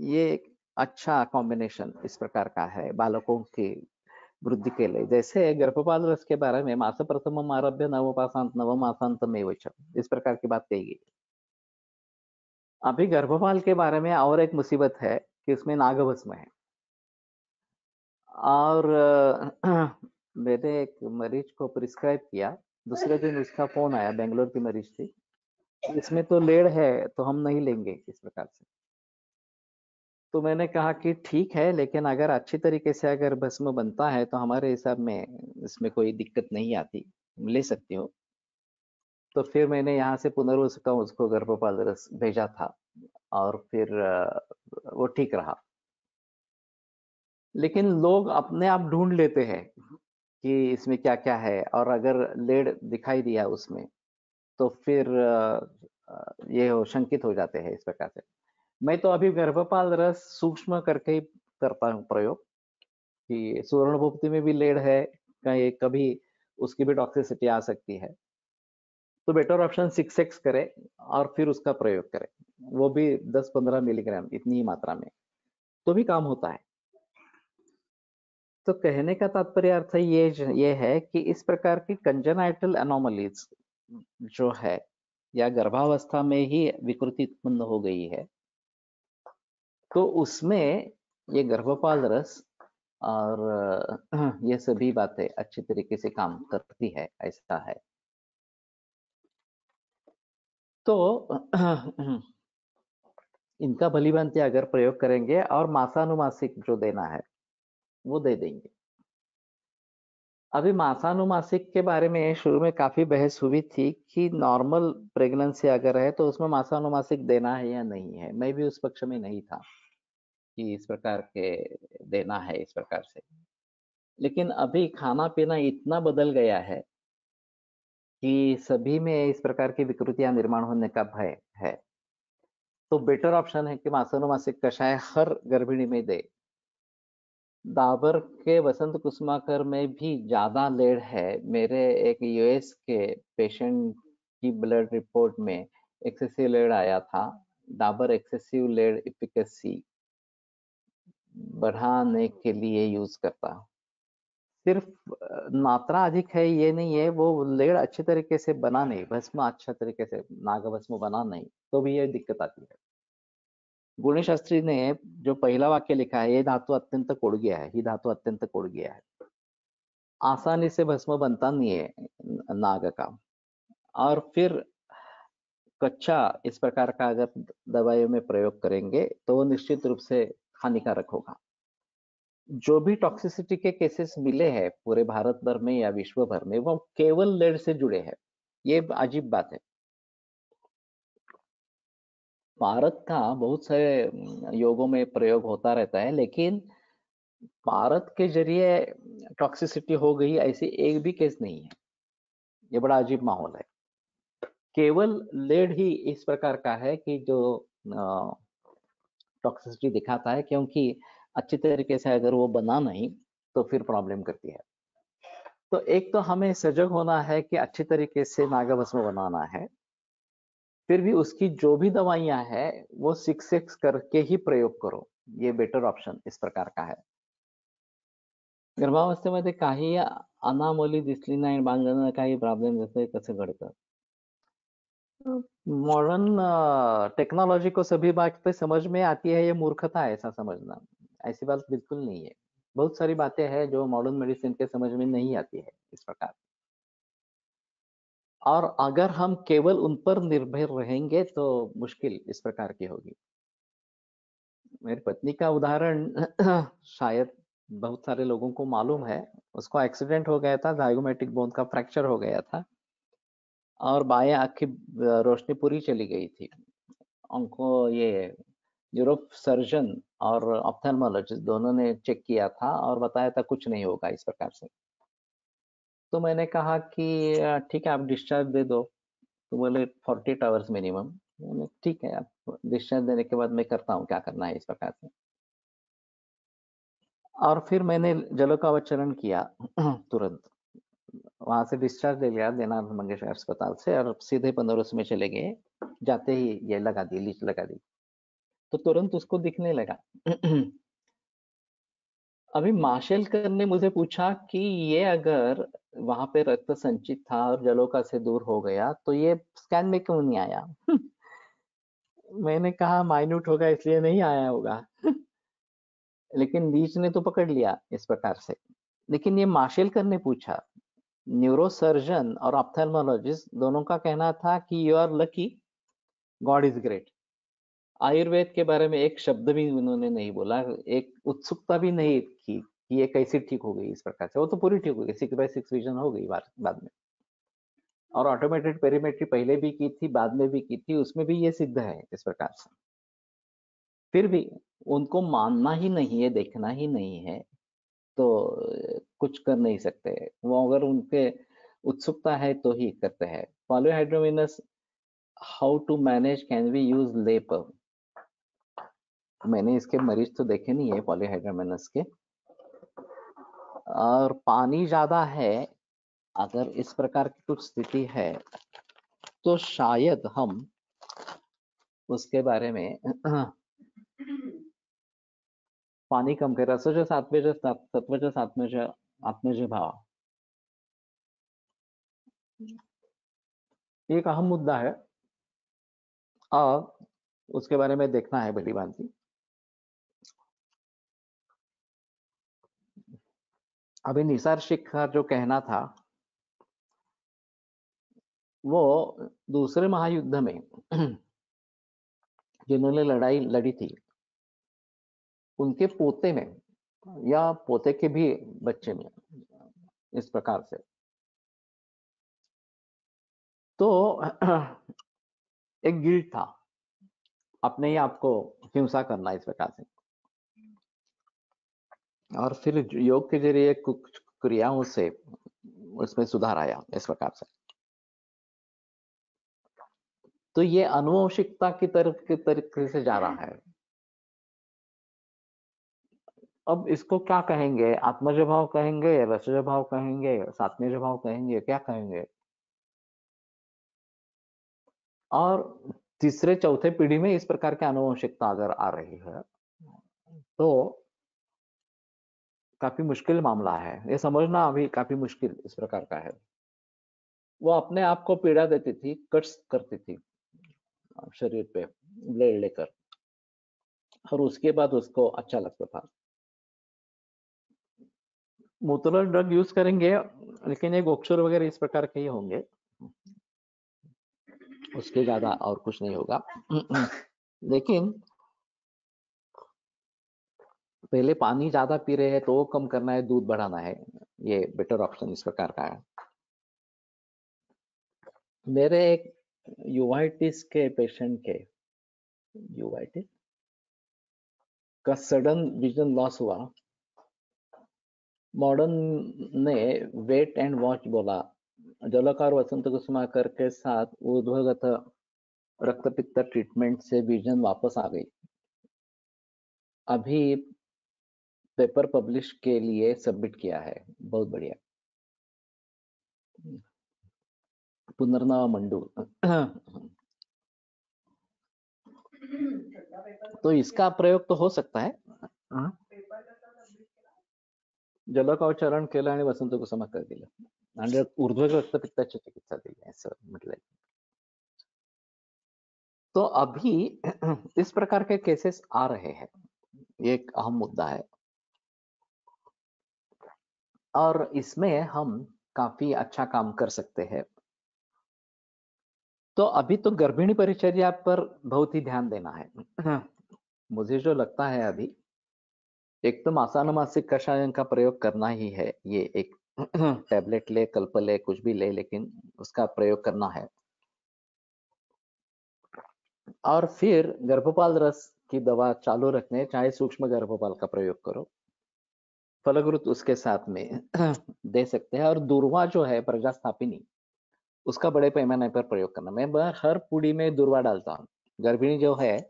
ये एक अच्छा कॉम्बिनेशन इस प्रकार का है बालकों की वृद्धि के लिए। जैसे गर्भपाल रस के बारे में मास प्रथम आरभ्य नवपाशांत नवमासांतमेव च, इस प्रकार की बात कही गई। अभी गर्भपाल के बारे में और एक मुसीबत है कि उसमें नागभस्म है। और मैंने एक मरीज को प्रिस्क्राइब किया, दूसरे दिन उसका फोन आया, बेंगलोर की मरीज थी, इसमें तो लेड है तो हम नहीं लेंगे इस प्रकार से। तो मैंने कहा कि ठीक है, लेकिन अगर अच्छी तरीके से अगर भस्म बनता है तो हमारे हिसाब में इसमें कोई दिक्कत नहीं आती, ले सकती हो। तो फिर मैंने यहाँ से पुनर्वस का उसको गर्भपाल रस भेजा था, और फिर वो ठीक रहा। लेकिन लोग अपने आप ढूंढ लेते हैं कि इसमें क्या क्या है, और अगर लेड दिखाई दिया उसमें, तो फिर ये शंकित हो जाते हैं इस प्रकार से। मैं तो अभी गर्भपाल रस सूक्ष्म करके ही करता हूँ प्रयोग, कि सुवर्ण भुक्ति में भी लेड है, कहीं कभी उसकी भी टॉक्सिसिटी आ सकती है, तो बेटर ऑप्शन 6x करें और फिर उसका प्रयोग करें, वो भी 10-15 मिलीग्राम इतनी ही मात्रा में, तो भी काम होता है। तो कहने का तात्पर्य अर्थ ये है कि इस प्रकार की कंजेनाइटल एनोमलीज जो है, या गर्भावस्था में ही विकृति उत्पन्न हो गई है, तो उसमें ये गर्भपाल रस और ये सभी बातें अच्छी तरीके से काम करती है, ऐसा है। तो इनका भलीभांति अगर प्रयोग करेंगे और मासानुमासिक जो देना है वो दे देंगे। अभी मासानुमासिक के बारे में शुरू में काफी बहस हुई थी कि नॉर्मल प्रेगनेंसी अगर है तो उसमें मासानुमासिक देना है या नहीं है। मैं भी उस पक्ष में नहीं था कि इस प्रकार के देना है इस प्रकार से। लेकिन अभी खाना पीना इतना बदल गया है कि सभी में इस प्रकार की विकृतियां निर्माण होने का भय है। तो बेटर ऑप्शन है कि मासानुमासिक कषाय हर गर्भिणी में दे। डाबर के वसंत कुसुमाकर में भी ज्यादा लेड है। मेरे एक यूएस के पेशेंट की ब्लड रिपोर्ट में एक्सेसिव लेड आया था। डाबर एक्सेसिव लेड एफिकेसी बढ़ाने के लिए यूज करता। सिर्फ मात्रा अधिक है ये नहीं है, वो लेड अच्छे तरीके से बना नहीं, भस्म अच्छा तरीके से नागभस्म बना नहीं, तो भी ये दिक्कत आती है। गुणी शास्त्री ने जो पहला वाक्य लिखा है, ये धातु अत्यंत कोड़ गया है, ही धातु अत्यंत कोड़ गया है, आसानी से भस्म बनता नहीं है नाग का। और फिर कच्चा इस प्रकार का अगर दवाइयों में प्रयोग करेंगे तो वो निश्चित रूप से हानिकारक होगा। जो भी टॉक्सिसिटी के केसेस मिले हैं पूरे भारत भर में या विश्व भर में, वो केवल लेड से जुड़े हैं। ये अजीब बात है। भारत का बहुत सारे योगों में प्रयोग होता रहता है, लेकिन भारत के जरिए टॉक्सिसिटी हो गई ऐसी एक भी केस नहीं है। ये बड़ा अजीब माहौल है। केवल लेड ही इस प्रकार का है कि जो टॉक्सिसिटी दिखाता है, क्योंकि अच्छी तरीके से अगर वो बना नहीं तो फिर प्रॉब्लम करती है। तो एक तो हमें सजग होना है कि अच्छी तरीके से नागभस्म बनाना है। फिर भी उसकी जो भी दवाइयां हैं वो 6x करके ही प्रयोग करो, ये बेटर ऑप्शन इस प्रकार का है। गर्भावस्थेमध्ये काही अनामोली दिसली नाही, बांधताना काही प्रॉब्लेम जैसे कसं घडतं? मॉडर्न टेक्नोलॉजी को सभी बातें समझ में आती है, ये मूर्खता है ऐसा समझना। ऐसी बात बिल्कुल नहीं है। बहुत सारी बातें हैं जो मॉडर्न मेडिसिन के समझ में नहीं आती है इस प्रकार। और अगर हम केवल उन पर निर्भर रहेंगे तो मुश्किल इस प्रकार की होगी। मेरी पत्नी का उदाहरण शायद बहुत सारे लोगों को मालूम है। उसको एक्सीडेंट हो गया था, जाइगोमेटिक बोन का फ्रैक्चर हो गया था और बाएं आंख की रोशनी पूरी चली गई थी। उनको ये न्यूरो सर्जन और ऑप्थेल्मोलॉजिस्ट दोनों ने चेक किया था और बताया था कुछ नहीं होगा इस प्रकार से। तो मैंने कहा कि ठीक है आप डिस्चार्ज दे दो। तो बोले 48 आवर्स मिनिमम। मैंने ठीक है, आप डिस्चार्ज देने के बाद मैं करता हूँ क्या करना है इस प्रकार से। और फिर मैंने जलोकावचरण किया तुरंत। वहां से डिस्चार्ज ले लिया देना मंगेशकर अस्पताल से और सीधे बनारस में चले गए। जाते ही ये लगा दी, लीच लगा दी, तो तुरंत उसको दिखने लगा। अभी माशेलकर ने मुझे पूछा कि ये अगर वहां पे रक्त संचित था और जलोका से दूर हो गया तो ये स्कैन में क्यों नहीं आया? मैंने कहा माइन्यूट होगा इसलिए नहीं आया होगा। लेकिन लीच ने तो पकड़ लिया इस प्रकार से। लेकिन ये माशेलकर ने पूछा। न्यूरोसर्जन और ऑप्थेल्मोलॉजिस्ट दोनों का कहना था कि you are lucky, God is great. Ayurveda के बारे में एक शब्द भी उन्होंने नहीं बोला, एक उत्सुकता भी नहीं की कि ये कैसे ठीक हो गई इस प्रकार से। वो तो पूरी ठीक हो गई, 6/6 विजन हो गई बाद में। और ऑटोमेटेड पेरीमेट्री पहले भी की थी, बाद में भी की थी, उसमें भी ये सिद्ध है इस प्रकार से। फिर भी उनको मानना ही नहीं है, देखना ही नहीं है, तो कुछ कर नहीं सकते। वो अगर उनके उत्सुकता है तो ही करते हैं। Polyhydramnios how to manage, can we use lep? मैंने इसके मरीज तो देखे नहीं है पॉलीहाइड्रोमिनस के। और पानी ज्यादा है, अगर इस प्रकार की कुछ स्थिति है तो शायद हम उसके बारे में पाणी कम करा, रसाच्या सत्वाच्या सातव्याच्या आत्म्याचे भाव, ये एक अहम मुद्दा है और उसके बारे में देखना है भली भांति। अभी निसार शेख का जो कहना था, वो दूसरे महायुद्ध में जिन्होंने लड़ाई लड़ी थी उनके पोते में या पोते के भी बच्चे में इस प्रकार से। तो एक गिल्ट था अपने ही आपको हिंसा करना इस प्रकार से। और फिर योग के जरिए कुछ क्रियाओं से उसमें सुधार आया इस प्रकार से। तो ये अनुवंशिकता की तरफ के तरीके से जा रहा है। अब इसको क्या कहेंगे? आत्मज भाव कहेंगे, रसज भाव कहेंगे, सात्मज भाव कहेंगे, क्या कहेंगे? और तीसरे चौथे पीढ़ी में इस प्रकार की आनुवंशिकता अगर आ रही है तो काफी मुश्किल मामला है। ये समझना अभी काफी मुश्किल इस प्रकार का है। वो अपने आप को पीड़ा देती थी, कट्स करती थी शरीर पे ब्लेड लेकर, और उसके बाद उसको अच्छा लगता था। मोतुलर ड्रग यूज करेंगे, लेकिन ये गोक्षर वगैरह इस प्रकार के ही होंगे, उसके ज्यादा और कुछ नहीं होगा। लेकिन पहले पानी ज्यादा पी रहे हैं तो वो कम करना है, दूध बढ़ाना है, ये बेटर ऑप्शन इस प्रकार का है। मेरे एक यूवाइटिस के पेशेंट के यूवाइटिस का सडन विजन लॉस हुआ। मॉडर्न ने वेट एंड वॉच बोला, जलकार वसंत कुसुमाकर के साथ ऊर्ध्वगत रक्तपित्त ट्रीटमेंट से विजन वापस आ गई। अभी पेपर पब्लिश के लिए सबमिट किया है, बहुत बढ़िया। पुनर्नवा मंडू। तो इसका प्रयोग तो हो सकता है। जलकावचरण केलं आणि वसंत कुसुमाकर दिलं आणि ऊर्ध्व रक्तपित्ताची चिकित्सा दिली असं म्हटलंय। तो अभी इस प्रकार के केसेस आ रहे हैं, ये एक अहम मुद्दा है और इसमें हम काफी अच्छा काम कर सकते हैं। तो अभी तो गर्भिणी परिचर्या पर बहुत ही ध्यान देना है। मुझे जो लगता है अभी, एक तो मासानो मासिक कषायन का प्रयोग करना ही है। ये एक टैबलेट ले, कल्प ले, कुछ भी ले, लेकिन उसका प्रयोग करना है। और फिर गर्भपाल रस की दवा चालू रखने, चाहे सूक्ष्म गर्भपाल का प्रयोग करो, फलग्रुत उसके साथ में दे सकते हैं। और दूर्वा जो है प्रजास्थापिनी, उसका बड़े पैमाने पर प्रयोग करना। मैं हर पुड़ी में दूर्वा डालता हूँ। गर्भिणी जो है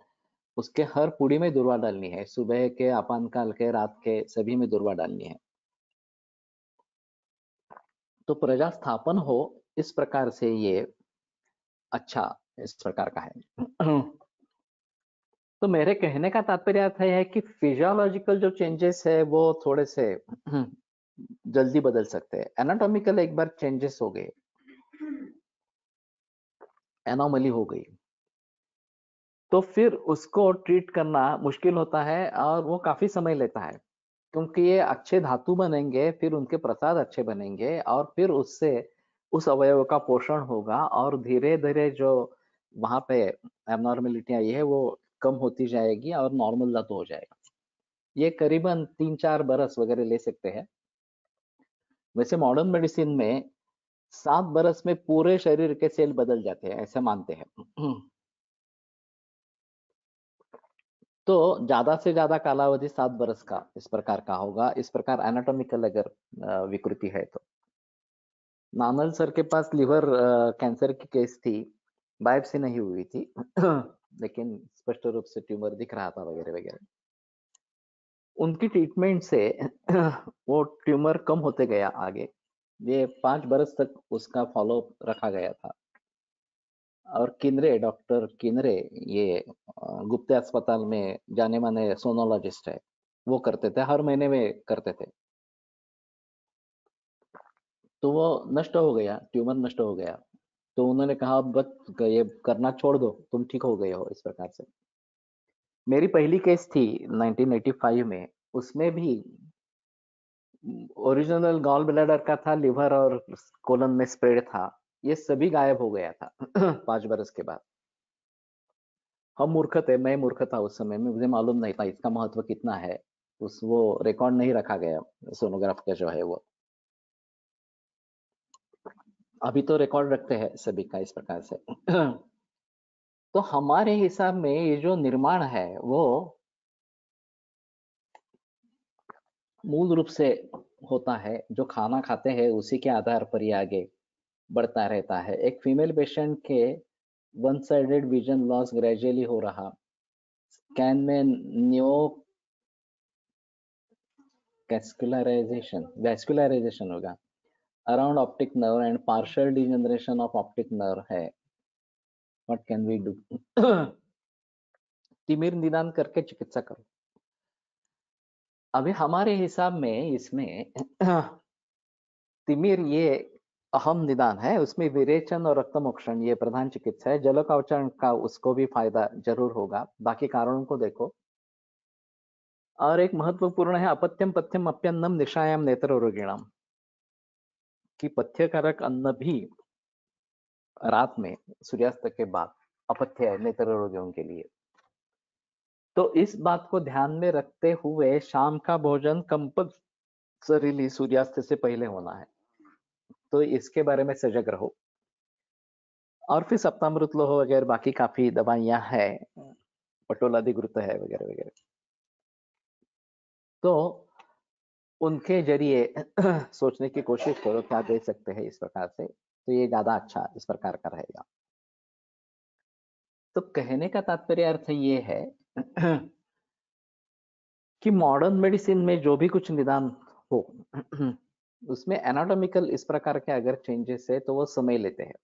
उसके हर पुड़ी में दूर्वा डालनी है, सुबह के, आपातकाल के, रात के, सभी में दूर्वा डालनी है, तो प्रजास्थापन हो। इस प्रकार से ये अच्छा इस प्रकार का है। तो मेरे कहने का तात्पर्य अर्थ है कि फिजियोलॉजिकल जो चेंजेस है वो थोड़े से जल्दी बदल सकते हैं। एनाटॉमिकल एक बार चेंजेस हो गए, एनोमली हो गई, तो फिर उसको ट्रीट करना मुश्किल होता है और वो काफी समय लेता है, क्योंकि ये अच्छे धातु बनेंगे, फिर उनके प्रसाद अच्छे बनेंगे और फिर उससे उस अवयव का पोषण होगा और धीरे धीरे जो वहां पे एबनॉर्मेलिटी आई है वो कम होती जाएगी और नॉर्मल धातु हो जाएगा। ये करीबन 3-4 बरस वगैरह ले सकते हैं। वैसे मॉडर्न मेडिसिन में 7 बरस में पूरे शरीर के सेल बदल जाते हैं, ऐसे मानते हैं। तो ज्यादा से ज्यादा कालावधि 7 बरस का इस प्रकार का होगा। इस प्रकार एनाटॉमिकल अगर विकृति है तो। नानल सर के पास लिवर कैंसर की केस थी, बायोप्सी नहीं हुई थी, लेकिन स्पष्ट रूप से ट्यूमर दिख रहा था वगैरह वगैरह। उनकी ट्रीटमेंट से वो ट्यूमर कम होते गया आगे। ये 5 बरस तक उसका फॉलो रखा गया था। और किनरे, डॉक्टर किनरे, ये गुप्ते अस्पताल में जाने माने सोनोलॉजिस्ट है, वो करते थे, हर महीने में करते थे। तो वो नष्ट हो गया, ट्यूमर नष्ट हो गया, तो उन्होंने कहा बस ये करना छोड़ दो, तुम ठीक हो गए हो, इस प्रकार से। मेरी पहली केस थी 1985 में, उसमें भी ओरिजिनल गॉल ब्लैडर का था, लिवर और कोलन में स्प्रेड था, ये सभी गायब हो गया था 5 बरस के बाद। हम मूर्ख थे, मैं मूर्ख था उस समय में, मुझे मालूम नहीं था इसका महत्व कितना है। उस वो रिकॉर्ड नहीं रखा गया सोनोग्राफ का जो है वो। अभी तो रिकॉर्ड रखते हैं सभी का इस प्रकार से। तो हमारे हिसाब में ये जो निर्माण है वो मूल रूप से होता है, जो खाना खाते हैं उसी के आधार पर ही आगे बढ़ता रहता है। एक फीमेल पेशेंट के one sided vision loss gradually हो रहा, स्कैन में न्यो वैस्कुलराइजेशन होगा around optic nerve and partial degeneration of optic nerve है। What can we do? तिमिर निदान करके चिकित्सा करो। अभी हमारे हिसाब में इसमें तिमिर ये अहम निदान है, उसमें विरेचन और रक्तमोक्षण ये प्रधान चिकित्सा है। जलोकावचरण का उसको भी फायदा जरूर होगा, बाकी कारणों को देखो। और एक महत्वपूर्ण है अपत्यम पथ्यम अप्यन्नम निशायाम नेत्र रोगिणाम, कि पथ्यकारक अन्न भी रात में सूर्यास्त के बाद अपथ्य है नेत्र रोगियों के लिए। तो इस बात को ध्यान में रखते हुए शाम का भोजन कंपल्सरीली सूर्यास्त से पहले होना है, तो इसके बारे में सजग रहो। और फिर सप्तामृत लोह वगैरह बाकी काफी दवाइयां हैं, पटोलाधिकृत है वगैरह वगैरह, तो उनके जरिए सोचने की कोशिश करो क्या दे सकते हैं इस प्रकार से, तो ये ज्यादा अच्छा इस प्रकार का रहेगा। तो कहने का तात्पर्य अर्थ ये है कि मॉडर्न मेडिसिन में जो भी कुछ निदान हो उसमें एनाटॉमिकल इस प्रकार के अगर चेंजेस है तो वो समय लेते हैं।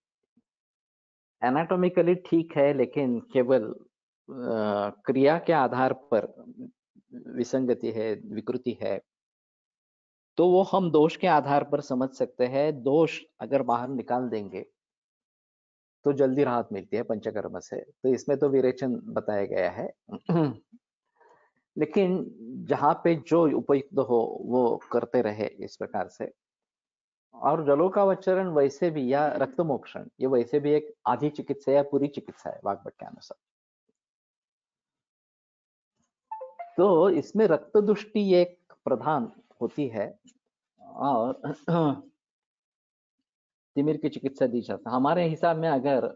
एनाटॉमिकली ठीक है, लेकिन केवल क्रिया के आधार पर विसंगति है, विकृति है, तो वो हम दोष के आधार पर समझ सकते हैं। दोष अगर बाहर निकाल देंगे तो जल्दी राहत मिलती है पंचकर्म से, तो इसमें तो विरेचन बताया गया है। लेकिन जहां पे जो उपयुक्त हो वो करते रहे इस प्रकार से। और जलोकावचरण वैसे भी या रक्तमोक्षण ये वैसे भी एक आधी चिकित्सा या पूरी चिकित्सा है वाग्भट के अनुसार। तो इसमें रक्त दुष्टि एक प्रधान होती है और तिमिर की चिकित्सा दी जाती है। हमारे हिसाब में अगर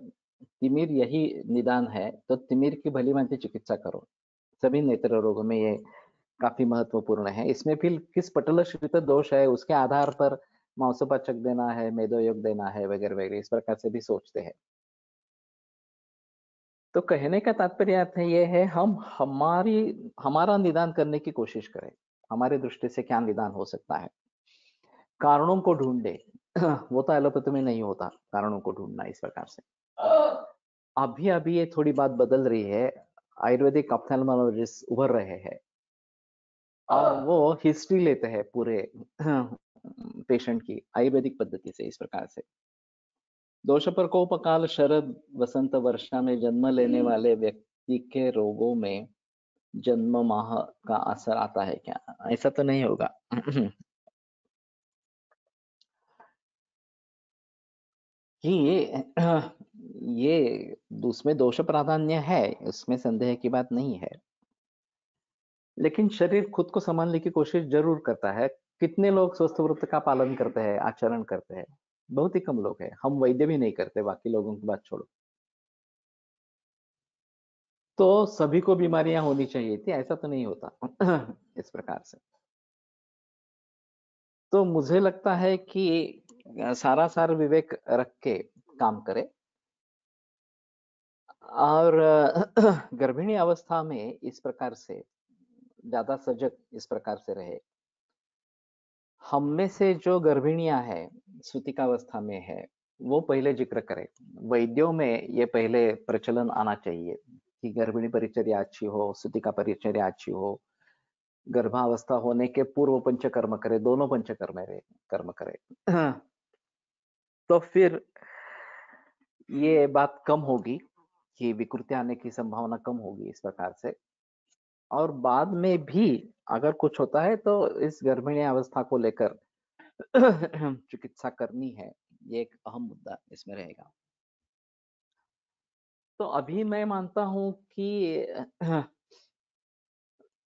तिमिर यही निदान है तो तिमिर की भली भांति चिकित्सा करो। सभी नेत्र रोगों में ये काफी महत्वपूर्ण है। इसमें फिर किस पटलश्रित दोष है उसके आधार पर मांसोपाचक देना है, मेदोयोग देना है वगैरह वगैरह, इस प्रकार से भी सोचते हैं। तो कहने का तात्पर्य अर्थ ये है, हम हमारा निदान करने की कोशिश करें, हमारे दृष्टि से क्या निदान हो सकता है, कारणों को ढूंढे। वो तो एलोपैथी में नहीं होता कारणों को ढूंढना इस प्रकार से। अभी अभी ये थोड़ी बात बदल रही है, आयुर्वेदिक ऑप्थेल्मोलॉजिस्ट उभर रहे हैं और वो हिस्ट्री लेते हैं पूरे पेशेंट की आयुर्वेदिक पद्धति से इस प्रकार से। दोष प्रकोपकाल शरद वसंत वर्षा में जन्म लेने वाले व्यक्ति के रोगों में जन्म माह का असर आता है क्या? ऐसा तो नहीं होगा। ये उसमें दोष प्राधान्य है, इसमें संदेह की बात नहीं है, लेकिन शरीर खुद को संभालने की कोशिश जरूर करता है। कितने लोग स्वस्थ व्रत का पालन करते हैं, आचरण करते हैं? बहुत ही कम लोग हैं। हम वैद्य भी नहीं करते, बाकी लोगों की बात छोड़ो। तो सभी को बीमारियां होनी चाहिए थी, ऐसा तो नहीं होता इस प्रकार से। तो मुझे लगता है कि सारा सार विवेक रख के काम करे और गर्भिणी अवस्था में इस प्रकार से ज्यादा सजग इस प्रकार से रहे। हम में से जो गर्भिणियां हैं सूतिकावस्था में है वो पहले जिक्र करें। वैद्यों में ये पहले प्रचलन आना चाहिए कि गर्भिणी परिचर्या अच्छी हो, सूतिका परिचर्या अच्छी हो, गर्भावस्था होने के पूर्व पंचकर्म करे, दोनों पंचकर्म कर्म करे। तो फिर ये बात कम होगी कि विकृति आने की संभावना कम होगी इस प्रकार से। और बाद में भी अगर कुछ होता है तो इस गर्भिणी अवस्था को लेकर चिकित्सा करनी है, ये एक अहम मुद्दा इसमें रहेगा। तो अभी मैं मानता हूं कि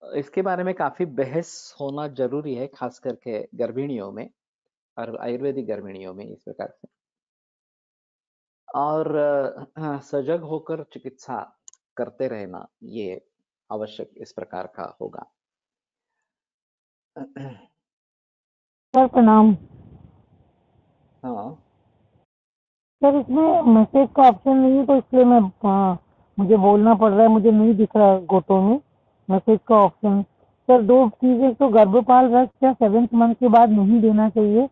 इसके बारे में काफी बहस होना जरूरी है, खास करके गर्भिणियों में और आयुर्वेदिक गर्भिणियों में इस प्रकार से। और सजग होकर चिकित्सा करते रहना ये आवश्यक इस प्रकार का होगा। सर प्रणाम। हाँ सर इसमें मैसेज का ऑप्शन नहीं है तो इसलिए मुझे बोलना पड़ रहा है, मुझे नहीं दिख रहा गोटो में मैसेज का ऑप्शन। सर दो चीज़ें, तो गर्भपाल रस क्या 7th मंथ के बाद नहीं देना चाहिए,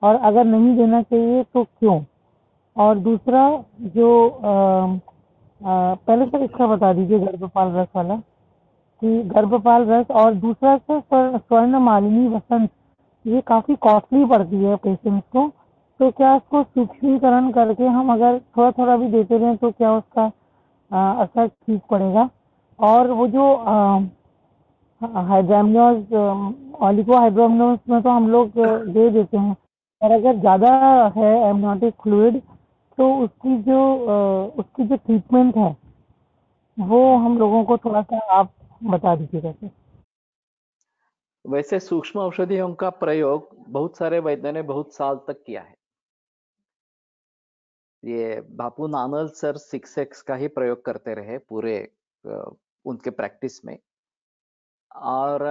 और अगर नहीं देना चाहिए तो क्यों? और दूसरा जो पहले सर इसका बता दीजिए गर्भपाल रस वाला, कि गर्भपाल रस, और दूसरा सर स्वर्ण मालिनी वसंत, ये काफी कॉस्टली पड़ती है पेशेंट्स को, तो क्या इसको सूक्ष्मीकरण करके हम अगर थोड़ा थोड़ा भी देते रहें तो क्या उसका असर ठीक पड़ेगा? और वो जो हाइड्रोमनोज, ऑलिगो हाइड्रोमनोज में तो हम लोग दे देते हैं, और अगर ज्यादा है एमनियोटिक फ्लूइड तो उसकी जो ट्रीटमेंट है वो हम लोगों को थोड़ा सा आप बता दीजिएगा सर। वैसे सूक्ष्म औषधियों का प्रयोग बहुत सारे वैद्यों ने बहुत साल तक किया है। ये बापू नानल सर 6x का ही प्रयोग करते रहे पूरे उनके प्रैक्टिस में, और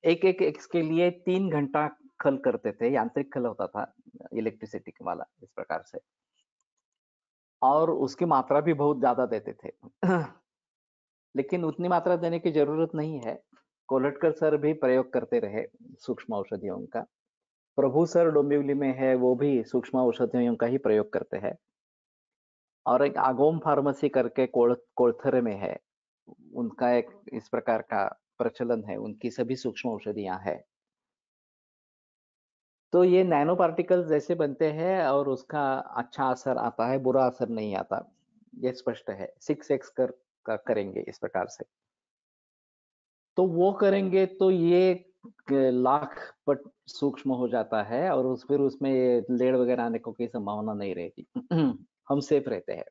एक एक एक्स के लिए 3 घंटा खल करते थे, यांत्रिक खल होता था इलेक्ट्रिसिटी वाला इस प्रकार से, और उसकी मात्रा भी बहुत ज्यादा देते थे। लेकिन उतनी मात्रा देने की जरूरत नहीं है। कोलटकर सर भी प्रयोग करते रहे सूक्ष्म औषधियों का। प्रभु सर डोंबिवली में है, वो भी सूक्ष्म औषधियों का ही प्रयोग करते हैं। और एक आगोम फार्मेसी करके कोलथरे में है, उनका एक इस प्रकार का प्रचलन है, उनकी सभी सूक्ष्म औषधियां है। तो ये नैनो पार्टिकल्स जैसे बनते हैं और उसका अच्छा असर आता है, बुरा असर नहीं आता, ये स्पष्ट है। 6x का करेंगे इस प्रकार से, तो वो करेंगे तो ये लाख पट सूक्ष्म हो जाता है, और फिर उसमें ये लेड वगैरह आने को कोई संभावना नहीं रहती। हम सेफ रहते हैं,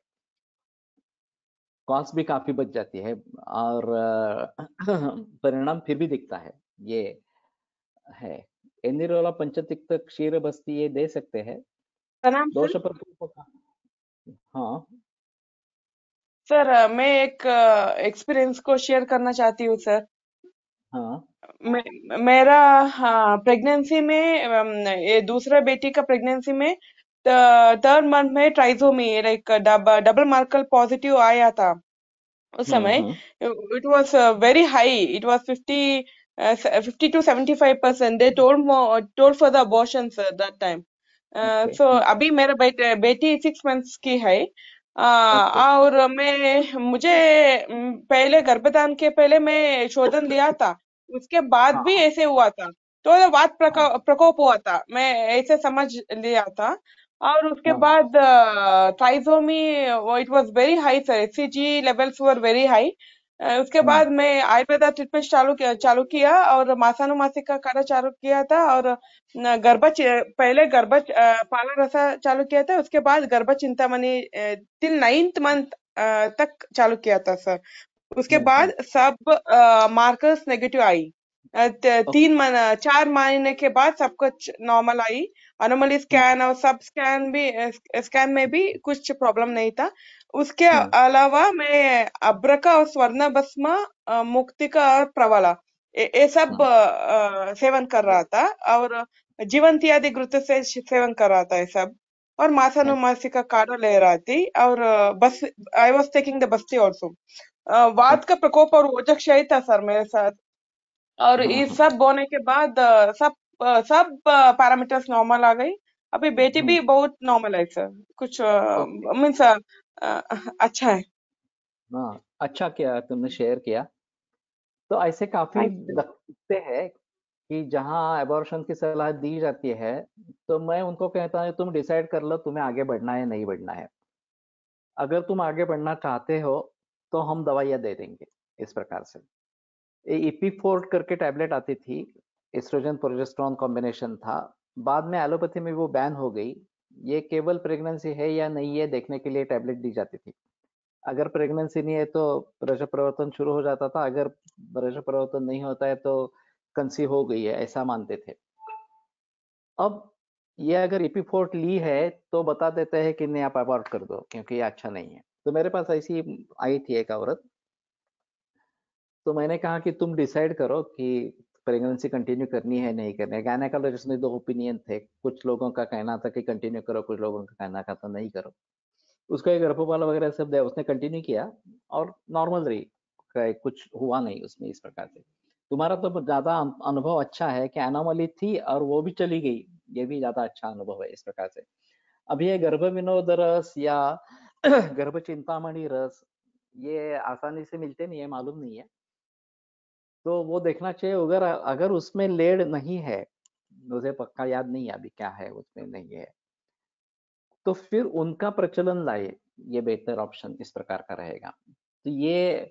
कॉस्ट भी काफी बच जाती है, और परिणाम फिर भी दिखता है। ये है एनिरोला पंचतिक्त क्षीर बस्ती, ये दे सकते हैं प्रणाम दोष सर। प्रकोप का। हाँ सर मैं एक एक्सपीरियंस को शेयर करना चाहती हूँ सर। हाँ मेरा प्रेगनेंसी में ये दूसरा बेटी का प्रेगनेंसी में 3rd मंथ में trisomy like double marker positive आया था। उस समय हम्म। it was very high. It was 50 to 75%. They told for the abortions that time. Okay So अभी मेरा बेटी 6 months की है। ओके और मुझे पहले गर्भधान के पहले मैं शोधन लिया था, उसके बाद भी हाँ ऐसे हुआ था। तो वात हाँ प्रकोप हुआ था, मैं ऐसे समझ लिया था। और उसके हाँ बाद trisomy it was very high sir, HCG levels were very high. उसके हम्म बाद मैं आयुर्वेदा ट्रीटमेंट चालू किया और मासानुमासी का कार्य चालू किया था। और पहले पाला रसा चालू किया था, उसके बाद गर्भ चिंतामणि टिल 9th मंथ तक चालू किया था सर। उसके हम्म। बाद सब मार्कर्स नेगेटिव आई। 4 महीने के बाद सब कुछ नॉर्मल आई। अनोमली हम्म स्कैन और सब स्कैन में भी कुछ प्रॉब्लम नहीं था। उसके हम्म अलावा मैं अब्रका और स्वर्ण भस्म, मुक्तिका और प्रवाला, ये सब हम्म सेवन कर रहा था। और जीवंती आदि घृत से सेवन कर रहा था ये सब। और मासानुमासी का काढ़ा ले रहा थी। और बस I was taking the Basti also. वात का प्रकोप और ओजक्षय था सर मेरे साथ। और ये हम्म सब होने के बाद सब पैरामीटर्स नॉर्मल आ गई। अभी बेटी हम्म। भी बहुत नॉर्मल है सर। कुछ ओके, मीन्स अच्छा है। हाँ अच्छा किया तुमने शेयर किया। तो ऐसे काफी थैंक यू। दिखते हैं कि जहाँ एबॉर्शन की सलाह दी जाती है, तो मैं उनको कहता हूँ तुम डिसाइड कर लो तुम्हें आगे बढ़ना है नहीं बढ़ना है। अगर तुम आगे बढ़ना चाहते हो तो हम दवाइयाँ दे देंगे इस प्रकार से। इपीफोर्ट करके टैबलेट आती थी, एस्ट्रोजन प्रोजेस्टेरोन कॉम्बिनेशन था, बाद में एलोपैथी में वो बैन हो गई। ये केवल प्रेगनेंसी है या नहीं है देखने के लिए टैबलेट दी जाती थी। अगर प्रेगनेंसी नहीं है तो रज प्रवर्तन शुरू हो जाता था, अगर रज प्रवर्तन नहीं होता है तो कंसीव हो गई है, ऐसा मानते थे। अब ये अगर इपीफोर्ट ली है तो बता देते हैं कि नहीं आप अबॉर्ट कर दो क्योंकि ये अच्छा नहीं है। तो मेरे पास ऐसी आई थी एक औरत, तो मैंने कहा कि तुम डिसाइड करो कि प्रेगनेंसी कंटिन्यू करनी है नहीं करनी है। गायनेकोलॉजिस्ट में 2 ओपिनियन थे, कुछ लोगों का कहना था कि कंटिन्यू करो, कुछ लोगों का कहना था नहीं करो। उसका एक गर्भपाल वगैरह सब दिया, उसने कंटिन्यू किया और नॉर्मल रही, कुछ हुआ नहीं उसमें इस प्रकार से। तुम्हारा तो ज्यादा अनुभव अच्छा है कि एनोमली थी और वो भी चली गई, ये भी ज्यादा अच्छा अनुभव है इस प्रकार से। अभी ये गर्भ विनोद रस या गर्भ चिंतामणि रस ये आसानी से मिलते नहीं है, मालूम नहीं है, तो वो देखना चाहिए। अगर अगर उसमें लेड नहीं है, मुझे पक्का याद नहीं है अभी क्या है उसमें नहीं है, तो फिर उनका प्रचलन लाए, ये बेहतर ऑप्शन इस प्रकार का रहेगा। तो ये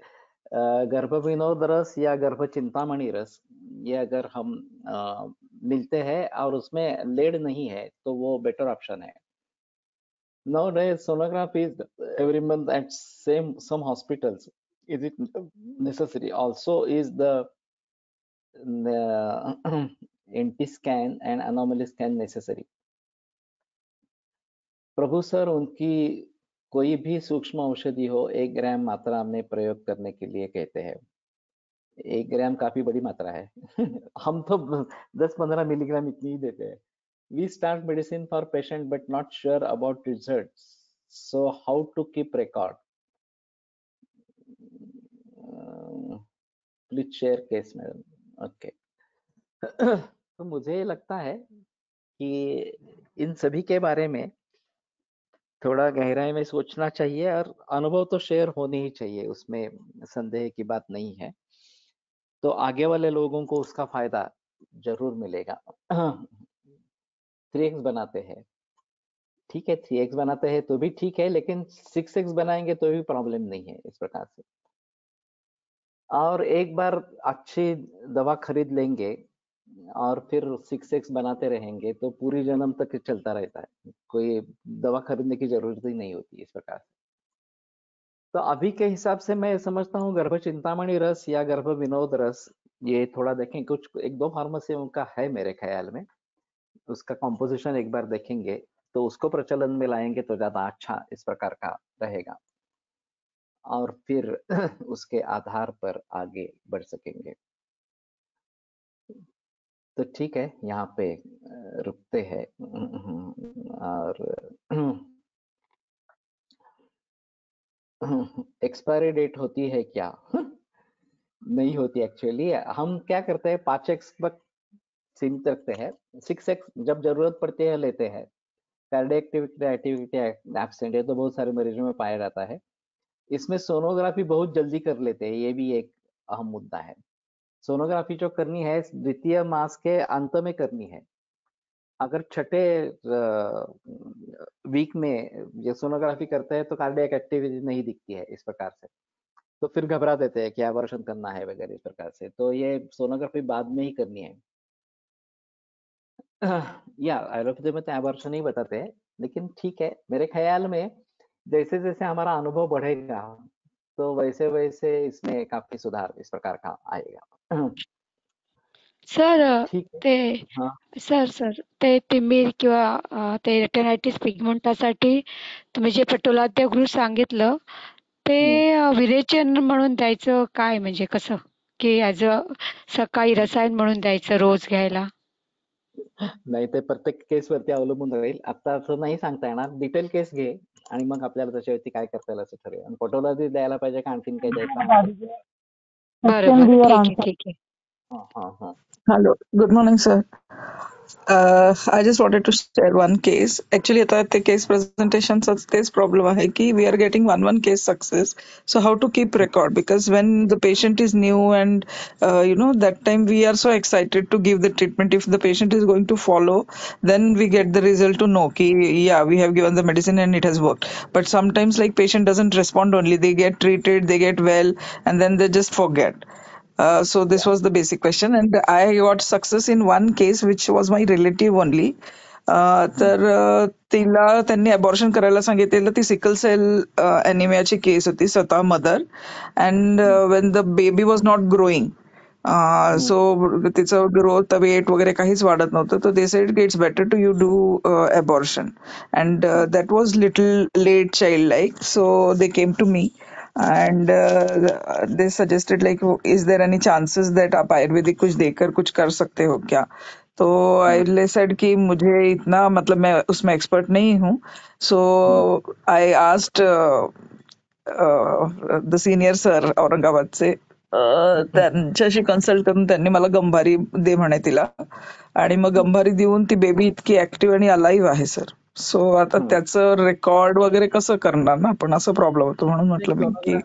गर्भ विनोद रस या गर्भ चिंतामणि रस, ये अगर हम मिलते हैं और उसमें लेड नहीं है तो वो बेटर ऑप्शन है। Nowadays, sonography is every month at some hospitals. Is it necessary? Also, is the NT scan and anomaly scan necessary? Prabhu sir, उनकी कोई भी सूक्ष्म औषधि हो 1 ग्राम मात्रा में प्रयोग करने के लिए कहते हैं। 1 ग्राम काफी बड़ी मात्रा है। हम तो 10-15 मिलीग्राम इतनी ही देते हैं। We start medicine for patient but not sure about results. So how to keep record? Please share case, madam. Okay. तो मुझे लगता है कि इन सभी के बारे में थोड़ा गहराई में सोचना चाहिए और अनुभव तो शेयर होने ही चाहिए, उसमें संदेह की बात नहीं है। तो आगे वाले लोगों को उसका फायदा जरूर मिलेगा। 3x बनाते हैं, ठीक है, 3x बनाते हैं तो भी ठीक है, लेकिन 6x बनाएंगे तो भी प्रॉब्लम नहीं है इस प्रकार से। और एक बार अच्छी दवा खरीद लेंगे और फिर 6x बनाते रहेंगे तो पूरी जन्म तक चलता रहता है, कोई दवा खरीदने की जरूरत ही नहीं होती इस प्रकार से। तो अभी के हिसाब से मैं समझता हूँ गर्भ चिंतामणि रस या गर्भ विनोद रस, ये थोड़ा देखें, कुछ 1-2 फार्मेसी उनका है मेरे ख्याल में, उसका कॉम्पोजिशन एक बार देखेंगे तो उसको प्रचलन में लाएंगे तो ज्यादा अच्छा इस प्रकार का रहेगा और फिर उसके आधार पर आगे बढ़ सकेंगे। तो ठीक है, यहाँ पे रुकते हैं। और एक्सपायरी डेट होती है क्या? नहीं होती एक्चुअली। हम क्या करते हैं, 5x तक सीमित रखते हैं, 6x जब जरूरत पड़ती है लेते हैं। कार्डियक एक्टिविटी एब्सेंट है तो बहुत सारे मरीजों में पाया जाता है। इसमें सोनोग्राफी बहुत जल्दी कर लेते हैं, ये भी एक अहम मुद्दा है। सोनोग्राफी जो करनी है द्वितीय मास के अंत में करनी है। अगर छठे वीक में ये सोनोग्राफी करते हैं तो कार्डियक एक्टिविटी नहीं दिखती है इस प्रकार से, तो फिर घबरा देते हैं कि एबॉर्शन करना है वगैरह इस प्रकार से, तो ये सोनोग्राफी बाद में ही करनी है। या एलोपैथी में तो एबॉर्शन ही बताते हैं, लेकिन ठीक है, मेरे ख्याल में जैसे जैसे हमारा अनुभव बढ़ेगा तो वैसे वैसे इसमें काफी सुधार इस प्रकार का आएगा। सर ठीक है। ते हाँ, सर ते तिमिर किंवा ते रेटिनायटिस पिगमेंटासाठी तुम्ही जे पटोलाद्य गृह सांगितलं ते विरेचन म्हणून द्यायचं काय, म्हणजे कसं की ॲज अ सकाळी रसायन म्हणून द्यायचं रोज घ्यायला? नाही ते प्रत्येक केस वरती अवलंबून राहील, आता असं नाही सांगता येणार। डिटेल केस घे आणि मग आपल्याला त्याच्यावरती काय करता येईल असं ठरेल। आणि पटोलादी द्यायला पाहिजे का आणखीन काही द्यायचं आहे? बरं Question बरं, be your ठीक आहे answer. ठीक आहे. हाँ हाँ हाँ। Hello, good morning, sir. I just wanted to share one case. Actually, आता ते case presentation च तेच problem आहे की we are getting one case success. So how to keep record? Because when the patient is new and that time we are so excited to give the treatment. If the patient is going to follow, then we get the result to know ki yeah, we have given the medicine and it has worked. But sometimes like patient doesn't respond only. They get treated, they get well, and then they just forget. So this was the basic question, and I got success in one case which was my relative only. तर तिला त्यांनी abortion करायला सांगितलेलं. ती sickle cell अॅनिमियाची case होती, स्वतः mother, and when the baby was not growing, so तिचं growth weight वगैरे काहीच वाढत नव्हतं. तर they said it's better to you do abortion, and that was little late child like. So they came to me and they suggested like is there any chances that आप आयुर्वेदिक कुछ देकर कुछ कर सकते हो क्या? तो आई सेड कि मुझे इतना मतलब मैं उसमें एक्सपर्ट नहीं हूँ, so I asked the senior sir औरंगाबादचे, त्यांच्याशी कन्सल्ट करून त्यांनी मला गंभारी दे म्हणे तिला, आणि मग गंभारी देऊन ती बेबी इतकी ऍक्टिव्ह आणि अलाइव्ह आहे सर. सो आता त्याचं रेकॉर्ड वगैरे कसं करणार ना आपण, असं प्रॉब्लेम होतो, म्हणून म्हटलं मी की